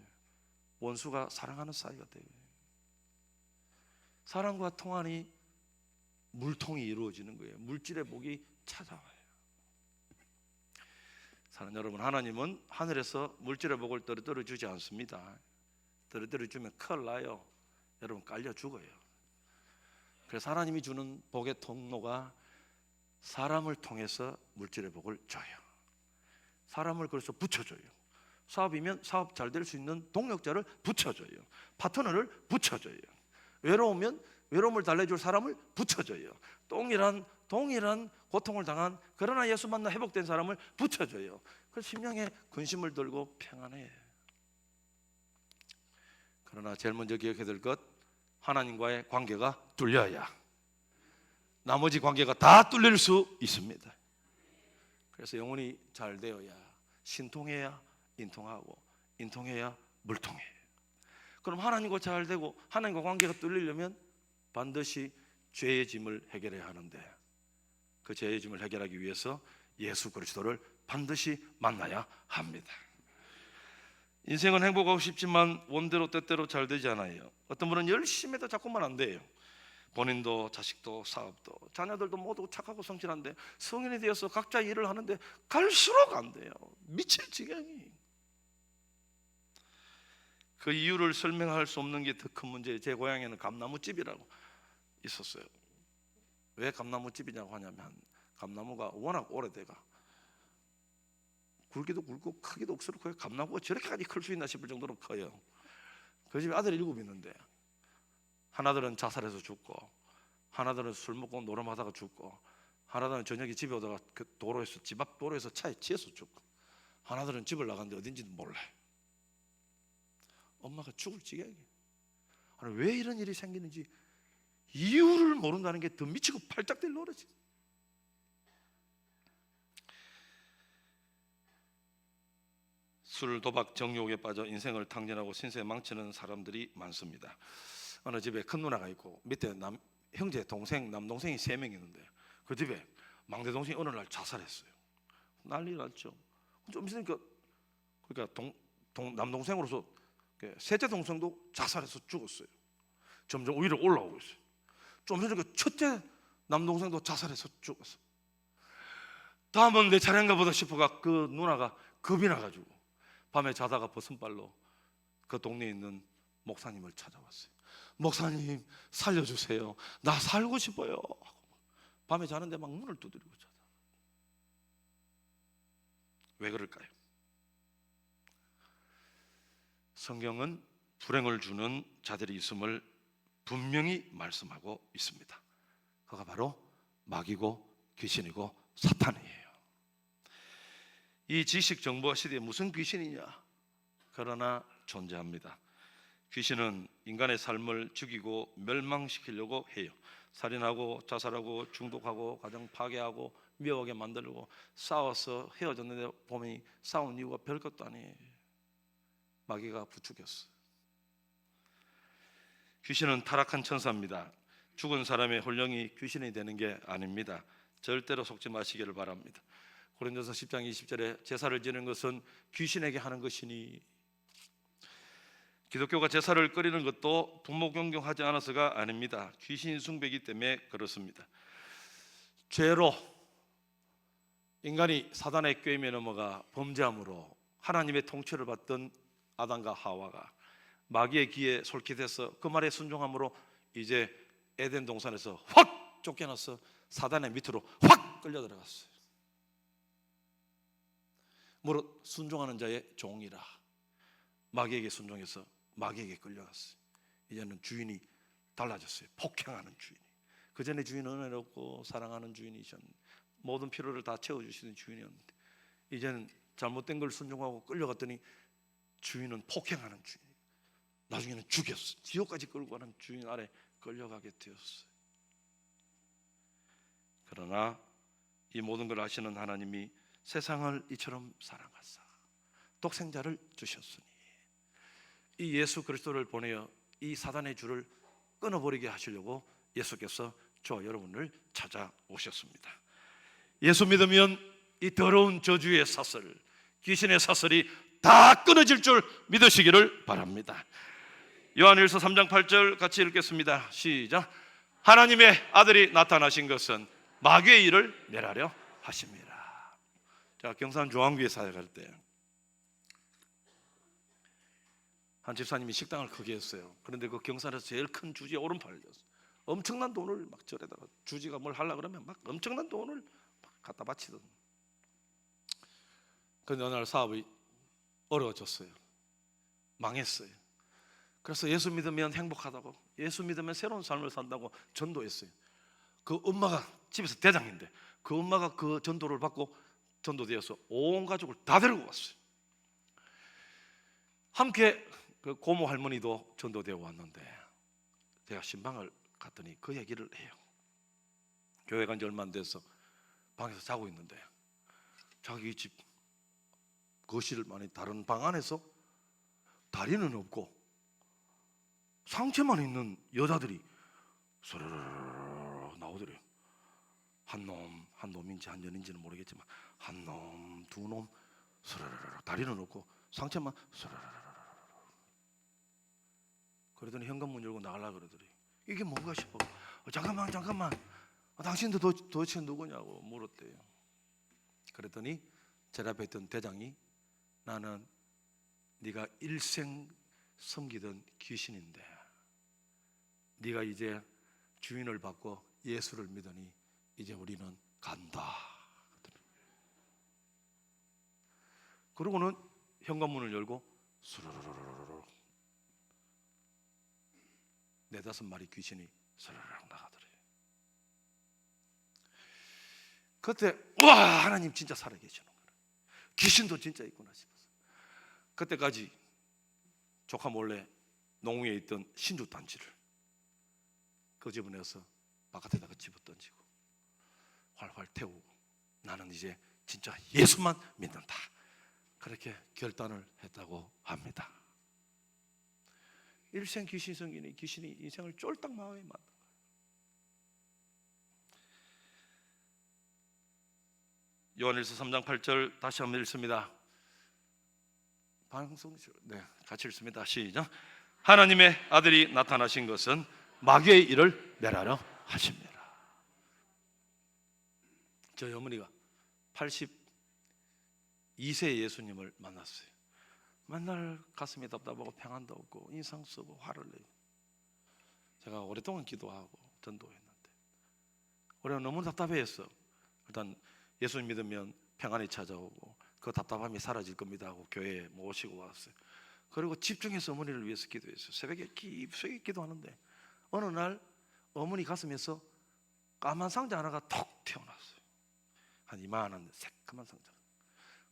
원수가 사랑하는 사이가 돼요. 사랑과 통하니 물통이 이루어지는 거예요. 물질의 복이 찾아와요. 사랑 여러분, 하나님은 하늘에서 물질의 복을 떨어뜨려 주지 않습니다. 떨어뜨려 주면 큰일 나요. 여러분 깔려 죽어요. 그래서 하나님이 주는 복의 통로가 사람을 통해서 물질의 복을 줘요. 사람을 그래서 붙여줘요. 사업이면 사업 잘 될 수 있는 동력자를 붙여줘요. 파트너를 붙여줘요. 외로우면 외로움을 달래줄 사람을 붙여줘요. 동일한 동일한 고통을 당한 그러나 예수 만나 회복된 사람을 붙여줘요. 그래서 심령에 근심을 들고 평안해. 그러나 제일 먼저 기억해야 될 것, 하나님과의 관계가 뚫려야 나머지 관계가 다 뚫릴 수 있습니다. 그래서 영혼이 잘 되어야 신통해야 인통하고 인통해야 물통해. 그럼 하나님과 잘 되고 하나님과 관계가 뚫리려면 반드시 죄의 짐을 해결해야 하는데, 그 죄의 짐을 해결하기 위해서 예수 그리스도를 반드시 만나야 합니다. 인생은 행복하고 싶지만 원대로 때때로 잘 되지 않아요. 어떤 분은 열심히 해도 자꾸만 안 돼요. 본인도 자식도 사업도 자녀들도 모두 착하고 성실한데 성인이 되어서 각자 일을 하는데 갈수록 안 돼요. 미칠 지경이. 그 이유를 설명할 수 없는 게 더 큰 문제예요. 제 고향에는 감나무집이라고 있었어요. 왜 감나무집이냐고 하냐면 감나무가 워낙 오래돼가 굵기도 굵고 크기도 억수로 커요. 감나무가 저렇게까지 클 수 있나 싶을 정도로 커요. 그 집에 아들이 7 있는데 하나들은 자살해서 죽고, 하나들은 술 먹고 노름하다가 죽고, 하나들은 저녁에 집에 오다가 그 도로에서 집 앞 도로에서 차에 치여서 죽고, 하나들은 집을 나갔는데 어딘지도 몰라. 엄마가 죽을 지경이에요. 아니, 왜 이런 일이 생기는지 이유를 모른다는 게 더 미치고 팔짝 뛸 노릇이. 술, 도박, 정욕에 빠져 인생을 탕진하고 신세 망치는 사람들이 많습니다. 어느 집에 큰 누나가 있고 밑에 형제, 동생, 남동생이 3명 있는데 그 집에 막내 동생이 어느 날 자살했어요. 난리 났죠. 좀 있으니까 그러니까 남동생으로서 셋째 동생도 자살해서 죽었어요. 점점 위로 올라오고 있어요. 좀 있으니까 첫째 남동생도 자살해서 죽었어. 다음은 내 차례인가 보다 싶어가 그 누나가 겁이 나가지고 밤에 자다가 벗은발로 그 동네에 있는 목사님을 찾아왔어요. 목사님 살려주세요. 나 살고 싶어요. 밤에 자는데 막 문을 두드리고 자다. 왜 그럴까요? 성경은 불행을 주는 자들이 있음을 분명히 말씀하고 있습니다. 그가 바로 마귀고 귀신이고 사탄이에요. 이 지식 정보 시대에 무슨 귀신이냐? 그러나 존재합니다. 귀신은 인간의 삶을 죽이고 멸망시키려고 해요. 살인하고 자살하고 중독하고 가정 파괴하고 미워하게 만들고 싸워서 헤어졌는데 보면 싸운 이유가 별것도 아니에요. 마귀가 부추겼어요. 귀신은 타락한 천사입니다. 죽은 사람의 혼령이 귀신이 되는 게 아닙니다. 절대로 속지 마시기를 바랍니다. 고린도서 10장 20절에 제사를 지는 것은 귀신에게 하는 것이니, 기독교가 제사를 드리는 것도 부모 경경하지 않아서가 아닙니다. 귀신 숭배이기 때문에 그렇습니다. 죄로 인간이 사단의 꾀임에 넘어가 범죄함으로 하나님의 통치를 받던 아담과 하와가 마귀의 기에 솔깃해서 그 말에 순종함으로 이제 에덴 동산에서 확 쫓겨나서 사단의 밑으로 확 끌려 들어갔어요. 무릇 순종하는 자의 종이라. 마귀에게 순종해서 마귀에게 끌려갔어요. 이제는 주인이 달라졌어요. 폭행하는 주인이. 그 전에 주인은 은혜롭고 사랑하는 주인이셨는데, 모든 필요를 다 채워주시는 주인이었는데, 이제는 잘못된 걸 순종하고 끌려갔더니 주인은 폭행하는 주인, 나중에는 죽였어. 지옥까지 끌고 가는 주인 아래 끌려가게 되었어요. 그러나 이 모든 걸 아시는 하나님이 세상을 이처럼 사랑하사 독생자를 주셨으니 이 예수 그리스도를 보내어 이 사단의 줄을 끊어버리게 하시려고 예수께서 저와 여러분을 찾아오셨습니다. 예수 믿으면 이 더러운 저주의 사슬, 귀신의 사슬이 다 끊어질 줄 믿으시기를 바랍니다. 요한일서 3장 8절 같이 읽겠습니다. 시작. 하나님의 아들이 나타나신 것은 마귀의 일을 멸하려 하심이라. 자, 경산 중앙교회 사역할 때 한 집사님이 식당을 크게 했어요. 그런데 그 경산에서 제일 큰 주지에 오른팔이었어요. 엄청난 돈을 막 절에다가, 주지가 뭘 하려고 그러면 막 엄청난 돈을 막 갖다 바치던. 그런데 어느 날 사업이 어려워졌어요. 망했어요. 그래서 예수 믿으면 행복하다고, 예수 믿으면 새로운 삶을 산다고 전도했어요. 그 엄마가 집에서 대장인데 그 엄마가 그 전도를 받고 전도되어서 온 가족을 다 데리고 왔어요. 함께 그 고모 할머니도 전도되어 왔는데 제가 신방을 갔더니 그 얘기를 해요. 교회 간 지 얼마 안 돼서 방에서 자고 있는데 자기 집 거실 안에 다른 방 안에서 다리는 없고 상체만 있는 여자들이 스르르르 나오더래요. 한 놈인지 한 년인지는 모르겠지만 한 놈, 두 놈 스르르르 다리는 없고 상체만 스르르르. 그러더니 현관문 열고 나가려고 그러더니 이게 뭔가 싶어. 잠깐만 당신도 도대체 누구냐고 물었대요. 그랬더니 제 앞에 있던 대장이 나는 네가 일생 섬기던 귀신인데 네가 이제 주인을 받고 예수를 믿으니 이제 우리는 간다. 그러고는 현관문을 열고 스르르르르 네다섯 마리 귀신이 스르르 나가더래요. 그때 와, 하나님 진짜 살아계시는 거예요. 귀신도 진짜 있구나 싶었어요. 그때까지 조카 몰래 농구에 있던 신주 단지를 끄집어내서 바깥에다가 집어던지고 활활 태우고 나는 이제 진짜 예수만 믿는다, 그렇게 결단을 했다고 합니다. 일생 귀신 성기니 귀신이 인생을 쫄딱 망하게 만든 거예요. 요한일서 3장 8절 다시 한번 읽습니다. 방송실 같이 읽습니다. 시작. 하나님의 아들이 나타나신 것은 마귀의 일을 멸하려 하십니다. 저희 어머니가 82세 예수님을 만났어요. 맨날 가슴이 답답하고 평안도 없고 인상 쓰고 화를 내고 제가 오랫동안 기도하고 전도했는데 올해 너무 답답해했어. 일단 예수님 믿으면 평안이 찾아오고 그 답답함이 사라질 겁니다 하고 교회에 모시고 왔어요. 그리고 집중해서 어머니를 위해서 기도했어요. 새벽에 깊숙이 기도하는데 어느 날 어머니 가슴에서 까만 상자 하나가 톡 튀어나왔어요. 한 이만한 새까만 상자.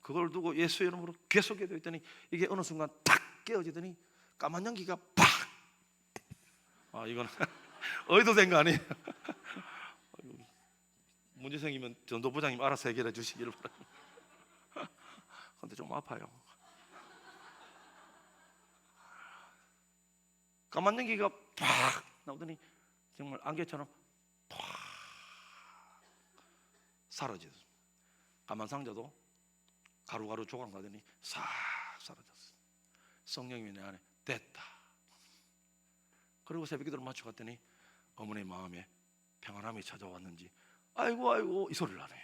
그걸 두고 예수 이름으로 계속 기도했더니 이게 어느 순간 탁 깨어지더니 까만 연기가 팍! 이건 의도된 거 아니에요? 문제 생기면 전도부장님 알아서 해결해 주시기를 바랍니다. 근데 좀 아파요. 까만 연기가 팍 나오더니 정말 안개처럼 팍 사라졌어요. 까만 상자도 가루가루 조각 나더니 싹 사라졌어요. 성령님이 내 안에 됐다. 그리고 새벽 기도를 마치고 갔더니 어머니 마음에 평안함이 찾아왔는지 아이고 이 소리를 하네.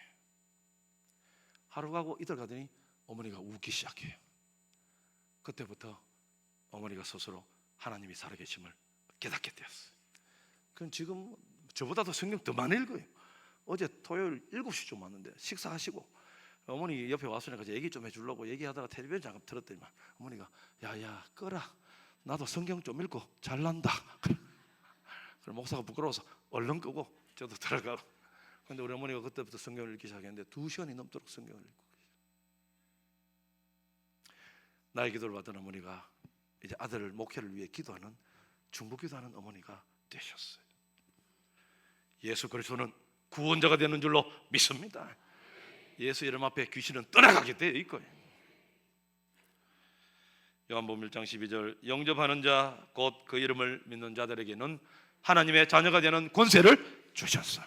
하루 가고 이틀 가더니 어머니가 웃기 시작해요. 그때부터 어머니가 스스로 하나님이 살아계심을 깨닫게 되었어요. 그럼 지금 저보다도 성경 더 많이 읽어요. 어제 토요일 7시쯤 왔는데 식사하시고 어머니 옆에 왔으니까 얘기 좀 해주려고 얘기하다가 텔레비전 잠깐 틀었더니만 어머니가 야야 꺼라, 나도 성경 좀 읽고 잘난다. 그럼 목사가 부끄러워서 얼른 끄고 저도 들어가고. 근데 우리 어머니가 그때부터 성경을 읽기 시작했는데 2시간이 넘도록 성경을 읽고 계세요. 나의 기도를 받던 어머니가 이제 아들 목회를 위해 기도하는 중보 기도하는 어머니가 되셨어요. 예수 그리스도는 구원자가 되는 줄로 믿습니다. 예수 이름 앞에 귀신은 떠나가게 되어 있고요. 요한복음 1장 12절 영접하는 자 곧 그 이름을 믿는 자들에게는 하나님의 자녀가 되는 권세를 주셨으니.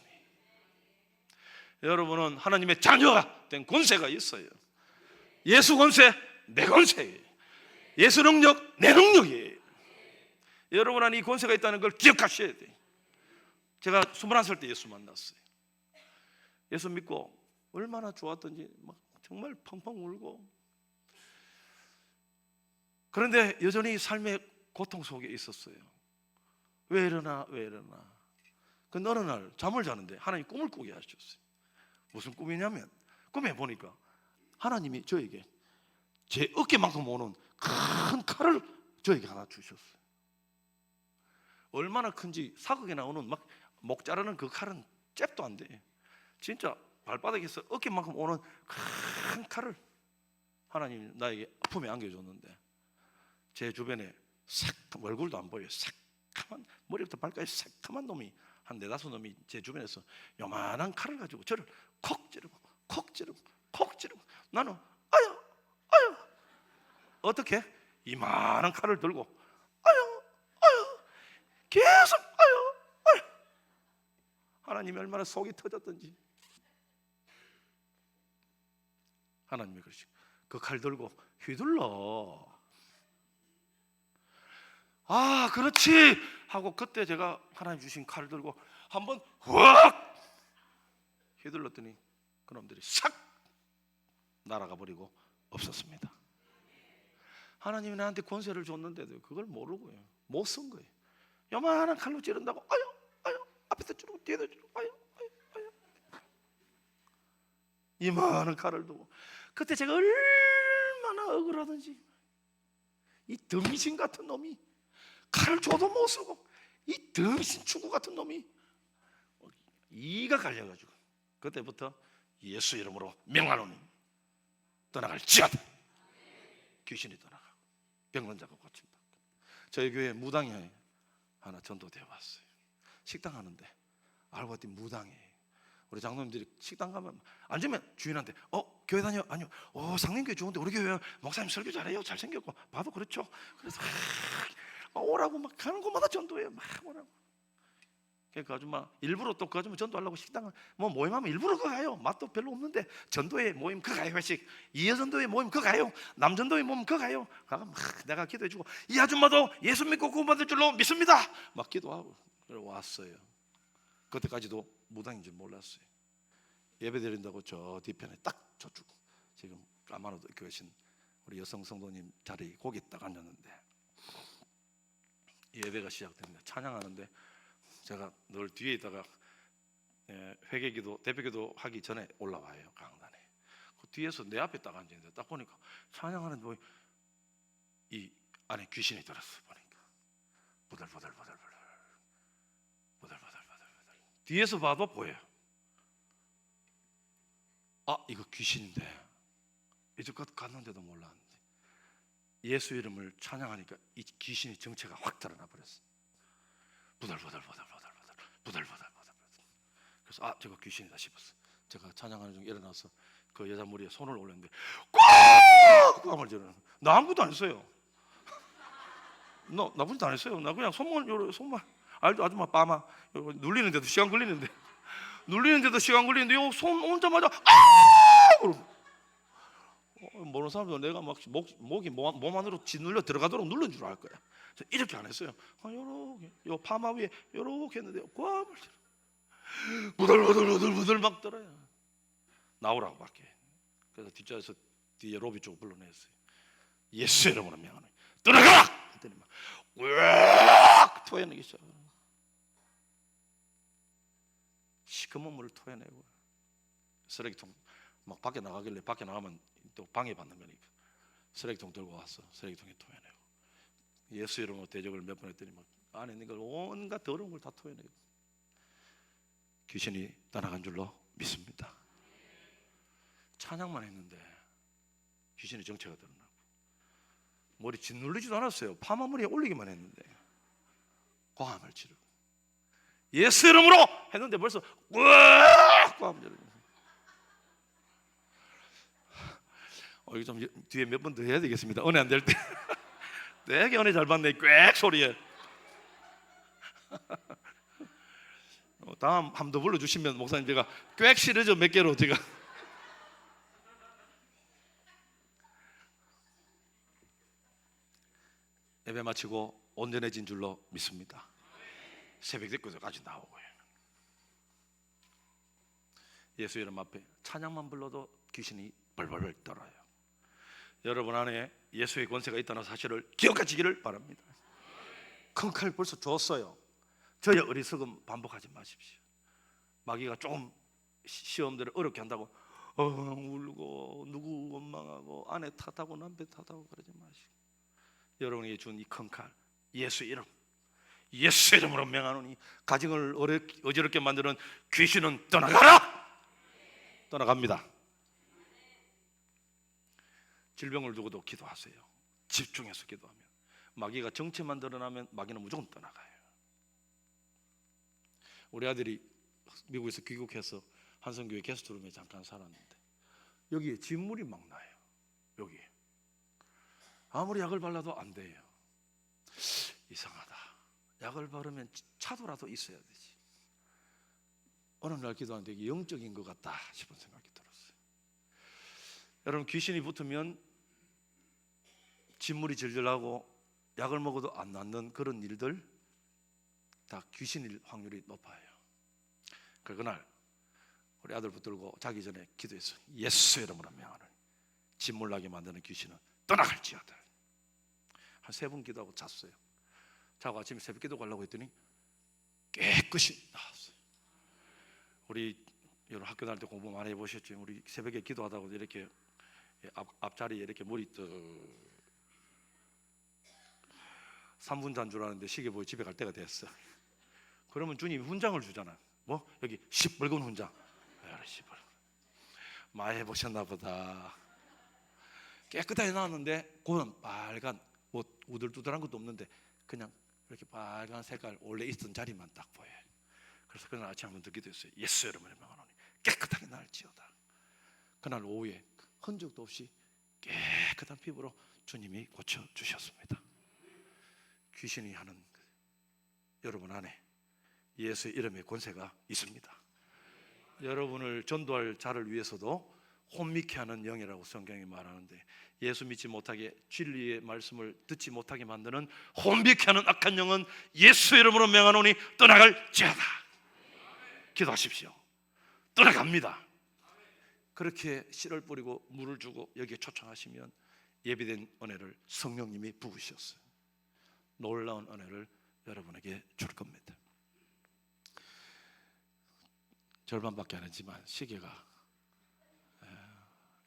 여러분은 하나님의 자녀가 된 권세가 있어요. 예수 권세 내 권세예요. 예수 능력 내 능력이에요. 여러분 안에 이 권세가 있다는 걸 기억하셔야 돼요. 제가 21살 때 예수 만났어요. 예수 믿고 얼마나 좋았던지 막 정말 펑펑 울고, 그런데 여전히 삶의 고통 속에 있었어요. 왜 이러나. 근데 어느 날 잠을 자는데 하나님 꿈을 꾸게 하셨어요. 무슨 꿈이냐면 꿈에 보니까 하나님이 저에게 제 어깨만큼 오는 큰 칼을 저에게 하나 주셨어요. 얼마나 큰지 사극에 나오는 막 목 자르는 그 칼은 잽도 안 돼. 진짜 발바닥에서 어깨만큼 오는 큰 칼을 하나님 나에게 품에 안겨줬는데 제 주변에 얼굴도 안 보여요. 새카만, 머리부터 발까지 새카만 놈이 한 4-5놈이 제 주변에서 요만한 칼을 가지고 저를 콕 찌르고 콕 찌르고 콕 찌르고 나는 아유 아유 어떻게? 이만한 칼을 들고 아유 아유 계속 아유 아유 하나님이 얼마나 속이 터졌던지 하나님이 그러시고 그 칼 들고 휘둘러 아 그렇지 하고 그때 제가 하나님 주신 칼을 들고 한번 확 휘둘렀더니 그놈들이 싹 날아가 버리고 없었습니다. 하나님이 나한테 권세를 줬는데도 그걸 모르고요 못 쓴 거예요. 요만한 칼로 찌른다고 아유 아유 앞에서 찌르고 뒤에도 찌르고 아유 아유 아유 이만한 칼을 두고 그때 제가 얼마나 억울하든지 이 덩신 같은 놈이 칼을 줘도 못 쓰고 이 덩신 축구 같은 놈이 이가 갈려가지고 그때부터 예수 이름으로 명하노니 떠나갈지어다. 귀신이 떠나가고 병론자가 고침받고 저희 교회 무당이 하나 전도되어 왔어요. 식당 하는데 알고 봤더니 무당이에요. 우리 장로님들이 식당 가면 앉으면 주인한테 교회 다녀? 아니요. 상림교회 좋은데 우리 교회 목사님 설교 잘해요. 잘생겼고 봐도 그렇죠. 그래서 막 오라고 막 가는 곳마다 전도해요. 막 오라고. 그 아줌마 일부러 또 그 아줌마 전도하려고 식당을 뭐 모임하면 일부러 그 가요. 맛도 별로 없는데 전도회 모임 그 가요. 회식 이해전도회 모임 그 가요. 남전도회 모임 그 가요. 가가 막 내가 기도해주고 이 아줌마도 예수 믿고 구원받을 줄로 믿습니다. 막 기도하고 왔어요. 그때까지도 무당인 줄 몰랐어요. 예배 드린다고 저 뒤편에 딱 저주고 지금 까마노도 계신 우리 여성 성도님 자리 거기 딱 앉았는데 예배가 시작됩니다. 찬양하는데 제가 늘 뒤에 있다가 회개기도 대표기도 하기 전에 올라와요. 강단에 그 뒤에서 내 앞에 딱 앉았는데 딱 보니까 찬양하는데 뭐 이 안에 귀신이 들었어. 보니까 부들부들 뒤에서 봐도 보여요. 아 이거 귀신인데 이제껏 갔는데도 몰랐는데 예수 이름을 찬양하니까 이 귀신의 정체가 확 드러나 버렸어. 부들부들 그래서 저거 귀신이다 싶었어. 제가 찬양하는 중에 일어나서 그 여자 머리에 손을 올렸는데 꽉 깜을 지르는. 나 아무것도 안 했어요. 나 나쁜 짓 안 했어요. 나 그냥 손만 알죠? 아줌마 빠마 눌리는데도 시간 걸리는데 요 손 얹자마자 모르는 사람도 내가 막 목이 몸 안으로 짓눌려 들어가도록 누른 줄 알 거야. 이렇게 안 했어요. 요렇게 요 파마 위에 요렇게 했는데 꽉 부들부들 막 떨어요. 나오라고 밖에. 그래서 뒷자리에서 뒤에 로비 쪽 불러냈어요. 예수 이름으로 명하노니 떠나가라! 했더니 막 으악 토해내기 시작. 시커먼 물을 토해내고 쓰레기통 막 밖에 나가길래 밖에 나가면 또 방해받는 거니까 쓰레기통 들고 와서 쓰레기통에 토해내고 예수 이름으로 대적을 몇 번 했더니 막 안에 있는 걸 온갖 더러운 걸 다 토해내고 귀신이 떠나간 줄로 믿습니다. 찬양만 했는데 귀신의 정체가 드러나고 머리 짓눌리지도 않았어요. 파마머리에 올리기만 했는데 광함을 치르고 예수 이름으로 했는데 벌써 으악 광함을 치르고 이거 좀 뒤에 몇 번 더 해야 되겠습니다. 은혜 안 될 때 되게 은혜 잘 받네. 꽥 소리에 다음 한 번 더 불러주시면 목사님 제가 꽥 시리즈 몇 개로 제가 예배 마치고 온전해진 줄로 믿습니다. 새벽 늦게까지 나오고요. 예수 이름 앞에 찬양만 불러도 귀신이 벌벌 떨어요. 여러분 안에 예수의 권세가 있다는 사실을 기억하시기를 바랍니다. 큰 칼 벌써 줬어요. 저의 어리석음 반복하지 마십시오. 마귀가 조금 시험들을 어렵게 한다고 울고 누구 원망하고 아내 탓하고 남편 탓하고 그러지 마시고 여러분에게 준 이 큰 칼 예수 이름 예수 이름으로 명하노니 가정을 어지럽게 만드는 귀신은 떠나가라. 떠나갑니다. 질병을 두고도 기도하세요. 집중해서 기도하면. 마귀가 정체만 드러나면 마귀는 무조건 떠나가요. 우리 아들이 미국에서 귀국해서 한성교회 게스트룸에 잠깐 살았는데 여기에 진물이 막 나요. 여기 아무리 약을 발라도 안 돼요. 이상하다. 약을 바르면 차도라도 있어야 되지. 어느 날 기도하는데 이게 영적인 것 같다 싶은 생각이 들었어요. 여러분, 귀신이 붙으면 진물이 질질하고 약을 먹어도 안 낫는 그런 일들 다 귀신일 확률이 높아요. 그날 우리 아들 붙들고 자기 전에 기도했어요. 예수 이름으로 명하노니 진물나게 만드는 귀신은 떠나갈지어다. 한 3번 기도하고 잤어요. 자고 아침에 새벽 기도 가려고 했더니 깨끗이 나왔어요. 우리 여러분 학교 다닐 때 공부 많이 해보셨죠? 우리 새벽에 기도하다가 이렇게 앞자리에 이렇게 머리 3분 잔 줄 알았는데 시계 보고 집에 갈 때가 됐어. 그러면 주님이 훈장을 주잖아. 뭐? 여기 시뻘건 훈장. 많이 해보셨나 보다. 깨끗하게 나왔는데 그건 빨간, 뭐 우들두들한 것도 없는데 그냥 이렇게 빨간 색깔 원래 있던 자리만 딱 보여요. 그래서 그날 아침 한번 더 기도했어요. 예수 이름으로 명하노니 깨끗하게 날지어다. 그날 오후에 흔적도 없이 깨끗한 피부로 주님이 고쳐주셨습니다. 귀신이 하는 여러분 안에 예수의 이름의 권세가 있습니다. 여러분을 전도할 자를 위해서도 혼미케 하는 영이라고 성경이 말하는데, 예수 믿지 못하게 진리의 말씀을 듣지 못하게 만드는 혼미케 하는 악한 영은 예수 이름으로 명하노니 떠나갈지어다. 기도하십시오. 떠나갑니다. 그렇게 씨를 뿌리고 물을 주고 여기에 초청하시면 예비된 은혜를 성령님이 부으셨어요. 놀라운 은혜를 여러분에게 줄 겁니다. 절반밖에 안 했지만 시계가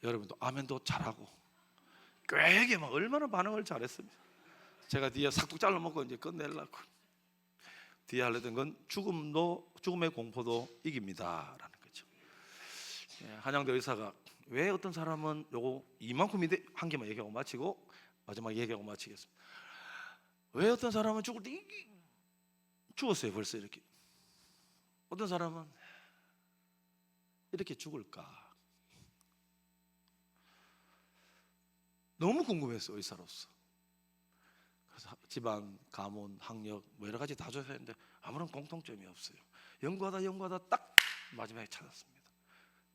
여러분도 아멘도 잘하고 꽤 막 얼마나 반응을 잘했습니다. 제가 뒤에 삭둑 잘라먹고 이제 끝내려고 뒤에 하려던 건 죽음의 공포도 이깁니다라는 거죠. 한양대 의사가 왜 어떤 사람은 요거 이만큼인데 한 개만 얘기하고 마치고 마지막 얘기하고 마치겠습니다. 왜 어떤 사람은 죽을 때 죽었어요 벌써 이렇게. 어떤 사람은 이렇게 죽을까? 너무 궁금했어요 의사로서. 그래서 집안, 가문, 학력 뭐 여러 가지 다 조사했는데 아무런 공통점이 없어요. 연구하다 딱 마지막에 찾았습니다.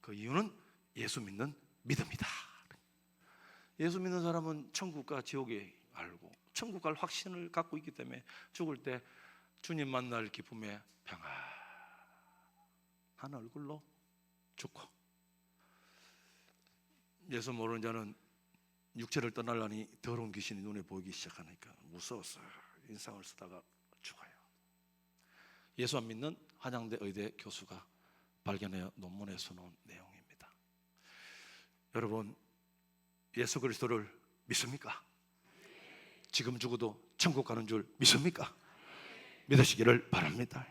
그 이유는 예수 믿는 믿음이다. 예수 믿는 사람은 천국과 지옥에 알고 천국 갈 확신을 갖고 있기 때문에 죽을 때 주님 만날 기쁨에 평안한 얼굴로 죽고, 예수 모르는 자는 육체를 떠나려니 더러운 귀신이 눈에 보이기 시작하니까 무서워서 인상을 쓰다가 죽어요. 예수 안 믿는 한양대 의대 교수가 발견하여 논문에 써놓은 내용입니다. 여러분, 예수 그리스도를 믿습니까? 지금 죽어도 천국 가는 줄 믿습니까? 믿으시기를 바랍니다.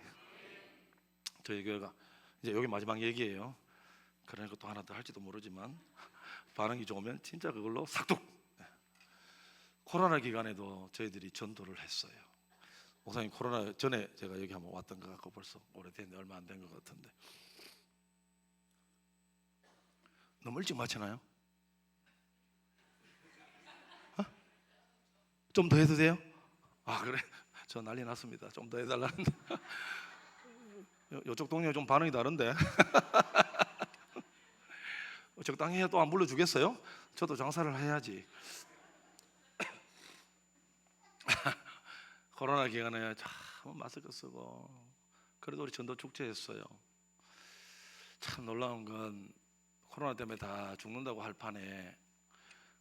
저희 교회가 이제 여기 마지막 얘기예요. 그러니까 또 하나 더 할지도 모르지만 반응이 좋으면 진짜 그걸로 삭둑. 코로나 기간에도 저희들이 전도를 했어요. 목사님 코로나 전에 제가 여기 한번 왔던 것 같고 벌써 오래됐는데 얼마 안 된 것 같은데 너무 일찍 마치나요? 좀 더 해도 돼요? 아 그래? 저 난리 났습니다. 좀 더 해달라는데 이쪽 동네 좀 반응이 다른데 적당히 해야 또 안 불러주겠어요? 저도 장사를 해야지. 코로나 기간에 참 마스크 쓰고 그래도 우리 전도 축제 했어요. 참 놀라운 건 코로나 때문에 다 죽는다고 할 판에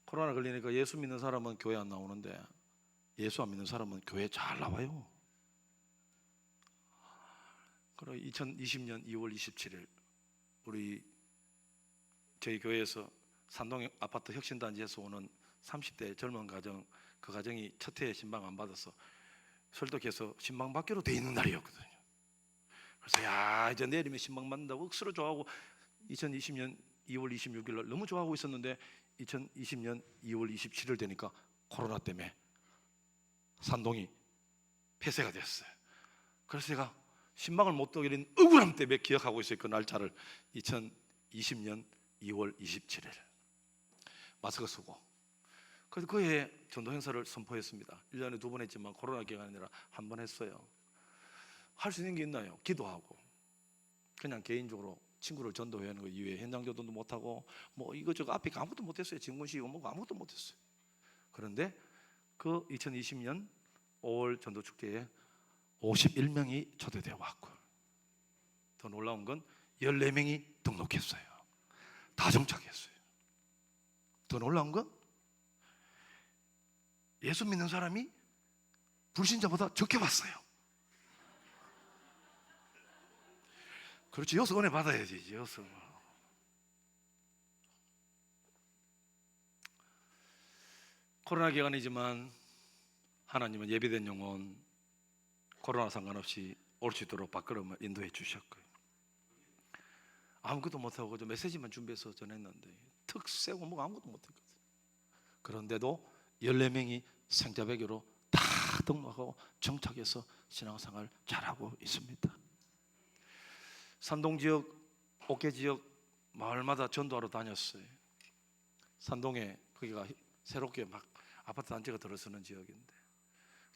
코로나 걸리니까 예수 믿는 사람은 교회 안 나오는데 예수 안 믿는 사람은 교회 잘 나와요. 그리고 2020년 2월 27일 저희 교회에서 산동 아파트 혁신단지에서 오는 30대 젊은 가정, 그 가정이 첫 해에 신방 안 받아서 설득해서 신방 받기로 돼 있는 날이었거든요. 그래서 야 이제 내일이면 신방 받는다고 억수로 좋아하고 2020년 2월 26일 날 너무 좋아하고 있었는데 2020년 2월 27일 되니까 코로나 때문에 산동이 폐쇄가 됐어요. 그래서 제가 신방을 못 떠기는 억울함 때문에 기억하고 있어요. 그 날짜를 2020년 2월 27일 마스크 쓰고 그래서 그 해에 전도 행사를 선포했습니다. 1년에 2번 했지만 코로나 기간이 아니라 한 번 했어요. 할 수 있는 게 있나요? 기도하고 그냥 개인적으로 친구를 전도하는 거 이외에 현장 전도도 못하고 뭐 이것저것 앞에 아무것도 못했어요. 증문시고 뭐 아무것도 못했어요. 그런데 그 2020년 5월 전도축제에 51명이 초대되어 왔고 더 놀라운 건 14명이 등록했어요. 다 정착했어요. 더 놀라운 건 예수 믿는 사람이 불신자보다 적게 왔어요. 그렇지, 여기서 은혜 받아야지. 여기서 코로나 기간이지만 하나님은 예비된 영혼 코로나 상관없이 올 수 있도록 밖으로 인도해 주셨고요. 아무것도 못하고 그저 메시지만 준비해서 전했는데 턱 세고 뭐 아무것도 못했거든요. 그런데도 14명이 생자배교로 다 등록하고 정착해서 신앙생활 잘하고 있습니다. 산동 지역, 옥계 지역 마을마다 전도하러 다녔어요. 산동에 거기가 새롭게 막 아파트 단지가 들어서는 지역인데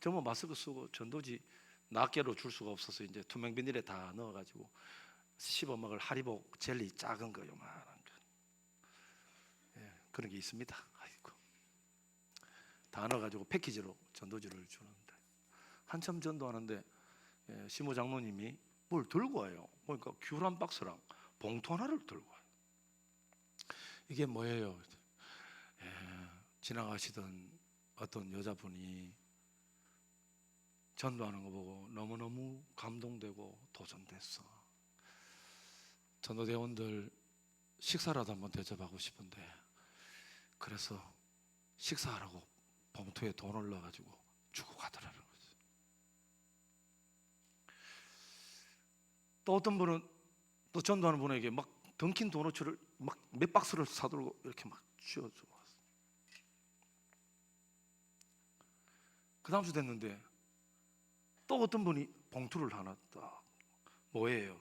정말 마스크 쓰고 전도지 낱개로 줄 수가 없어서 이제 투명 비닐에 다 넣어가지고 씹어 먹을 하리보 젤리 작은 거 요만한 거, 예, 그런 게 있습니다. 아이고, 다 넣어가지고 패키지로 전도지를 주는데 한참 전도하는데 시모 장로님이 뭘 들고 와요. 그러니까 귤1 박스랑 봉투 하나를 들고 와요. 이게 뭐예요? 지나가시던 어떤 여자분이 전도하는 거 보고 너무너무 감동되고 도전됐어. 전도대원들 식사라도 한번 대접하고 싶은데 그래서 식사하라고 봉투에 돈을 넣어가지고 주고 가더라는 거죠. 또 어떤 분은 또 전도하는 분에게 막 던킨 도너츠를 막 몇 박스를 사들고 이렇게 막 쥐어주고 왔어요. 그 다음 주 됐는데 또 어떤 분이 봉투를 하나 딱, 뭐예요?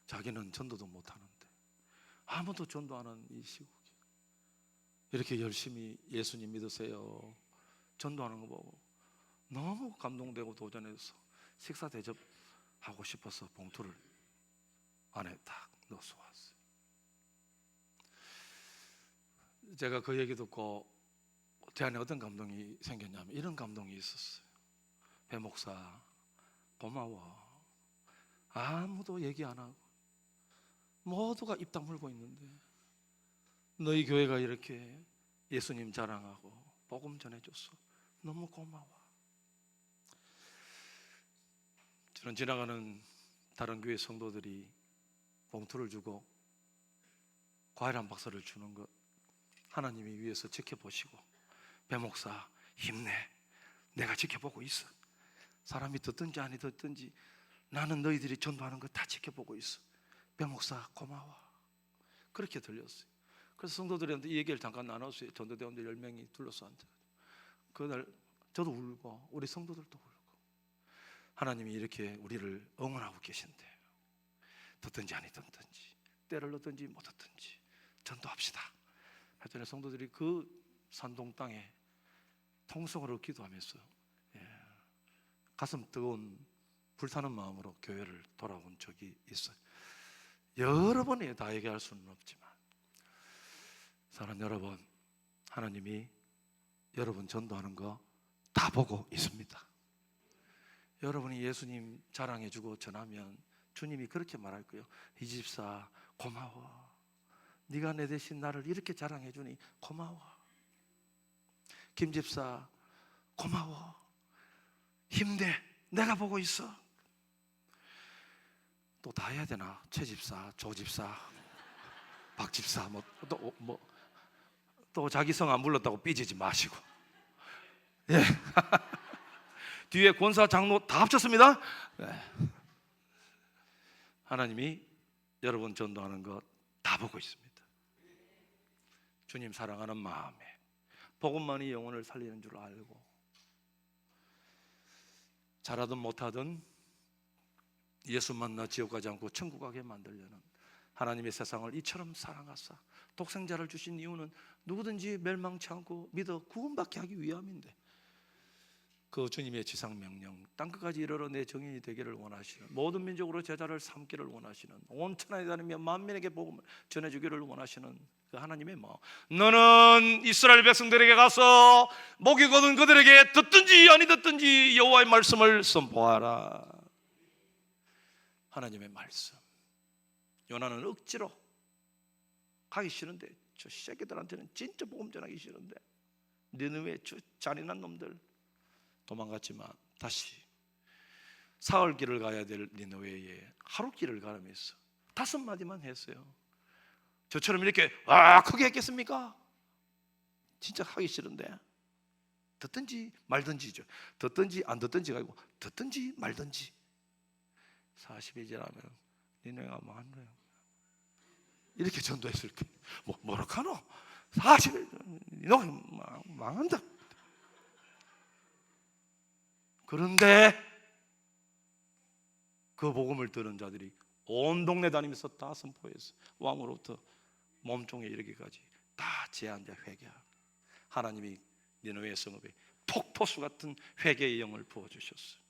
자기는 전도도 못하는데 아무도 전도 안 하는 이 시국에 이렇게 열심히 예수님 믿으세요 전도하는 거 보고 너무 감동되고 도전해서 식사 대접하고 싶어서 봉투를 안에 딱 넣어서 왔어요. 제가 그 얘기 듣고 제 안에 어떤 감동이 생겼냐면 이런 감동이 있었어요. 배 목사 고마워. 아무도 얘기 안 하고 모두가 입 다물고 있는데 너희 교회가 이렇게 예수님 자랑하고 복음 전해줬어. 너무 고마워. 저는 지나가는 다른 교회 성도들이 봉투를 주고 과일 1 박스를 주는 것 하나님이 위에서 지켜보시고 배 목사 힘내. 내가 지켜보고 있어. 사람이 듣든지 아니 듣든지 나는 너희들이 전도하는 거 다 지켜보고 있어. 배 목사 고마워. 그렇게 들렸어요. 그래서 성도들한테 이 얘기를 잠깐 나눴어요. 전도대원들 10명이 둘러서 앉아. 그날 저도 울고 우리 성도들도 울고 하나님이 이렇게 우리를 응원하고 계신데 듣든지 아니 듣든지 때를 넣든지 못 듣든지 전도합시다. 하여튼 성도들이 그 산동 땅에 통성으로 기도하면서 가슴 뜨거운 불타는 마음으로 교회를 돌아온 적이 있어요. 여러 번에 다 얘기할 수는 없지만 사랑하는 여러분, 하나님이 여러분 전도하는 거 다 보고 있습니다. 여러분이 예수님 자랑해주고 전하면 주님이 그렇게 말할 거예요. 이 집사 고마워. 네가 내 대신 나를 이렇게 자랑해주니 고마워. 김 집사 고마워. 힘내. 내가 보고 있어. 또 다 해야 되나? 최 집사, 조 집사, 박 집사 또 자기 성 안 불렀다고 삐지지 마시고. 예. 뒤에 권사 장로 다 합쳤습니다. 네. 하나님이 여러분 전도하는 거 다 다 보고 있습니다. 주님 사랑하는 마음에 복음만이 영혼을 살리는 줄 알고 잘하든 못하든 예수 만나 지옥 가지 않고 천국 가게 만들려는 하나님의 세상을 이처럼 사랑하사 독생자를 주신 이유는 누구든지 멸망치 않고 믿어 구원받게 하기 위함인데, 그 주님의 지상명령 땅끝까지 이르러 내 정인이 되기를 원하시는, 모든 민족으로 제자를 삼기를 원하시는, 온 천하에 다니며 만민에게 복음을 전해주기를 원하시는 그 하나님의 마음. 너는 이스라엘 백성들에게 가서 목이 곧은 그들에게 듣든지 아니 듣든지 여호와의 말씀을 선포하라. 하나님의 말씀. 요나는 억지로 가기 싫은데, 저 새끼들한테는 진짜 복음 전하기 싫은데 니느웨 저 잔인한 놈들 도망갔지만 다시 사흘 길을 가야 될 니느웨에 하루 길을 가면서 5마디만 했어요. 저처럼 이렇게 크게 했겠습니까? 진짜 하기 싫은데 듣든지 말든지죠. 듣든지 안 듣든지가 아니고 듣든지 말든지. 40이 지나면 니네가 망한 거예요. 이렇게 전도했을 때 뭐라카노 40이 너 망한다. 그런데 그 복음을 들은 자들이 온 동네 다니면서 다 선포해서 왕으로부터 몸종에 이르기까지 다 제한자 회개하고 하나님이 니느웨 성읍에 폭포수 같은 회개의 영을 부어주셨어요.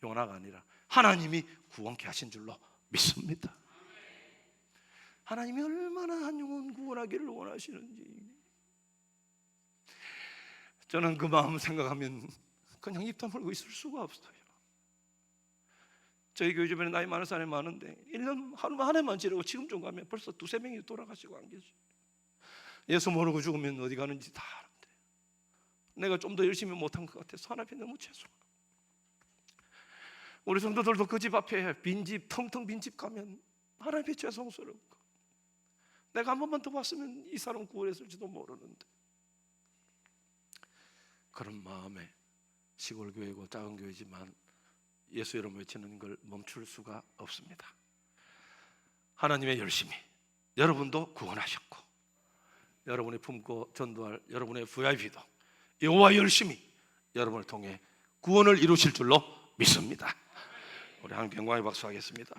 요나가 아니라 하나님이 구원케 하신 줄로 믿습니다. 하나님이 얼마나 한 영혼 구원하기를 원하시는지 저는 그 마음 생각하면 그냥 입 다물고 있을 수가 없어요. 저희 교회 주변에 나이 많은 사람이 많은데 1년 하루 한 해만 지내고 지금 좀 가면 벌써 2-3명이 돌아가시고 안 계셔요. 예수 모르고 죽으면 어디 가는지 다 아는데 내가 좀 더 열심히 못한 것 같아서 하나님 너무 죄송하고, 우리 성도들도 그 집 앞에 빈집 텅텅 빈집 가면 하나님이 죄송스럽고 내가 한 번만 더 봤으면 이 사람 구원했을지도 모르는데, 그런 마음에 시골 교회고 작은 교회지만 예수 이름 외치는 걸 멈출 수가 없습니다. 하나님의 열심히 여러분도 구원하셨고 여러분이 품고 전도할 여러분의 VIP도 여호와 열심히 여러분을 통해 구원을 이루실 줄로 믿습니다. 우리 한 경광의 박수 하겠습니다.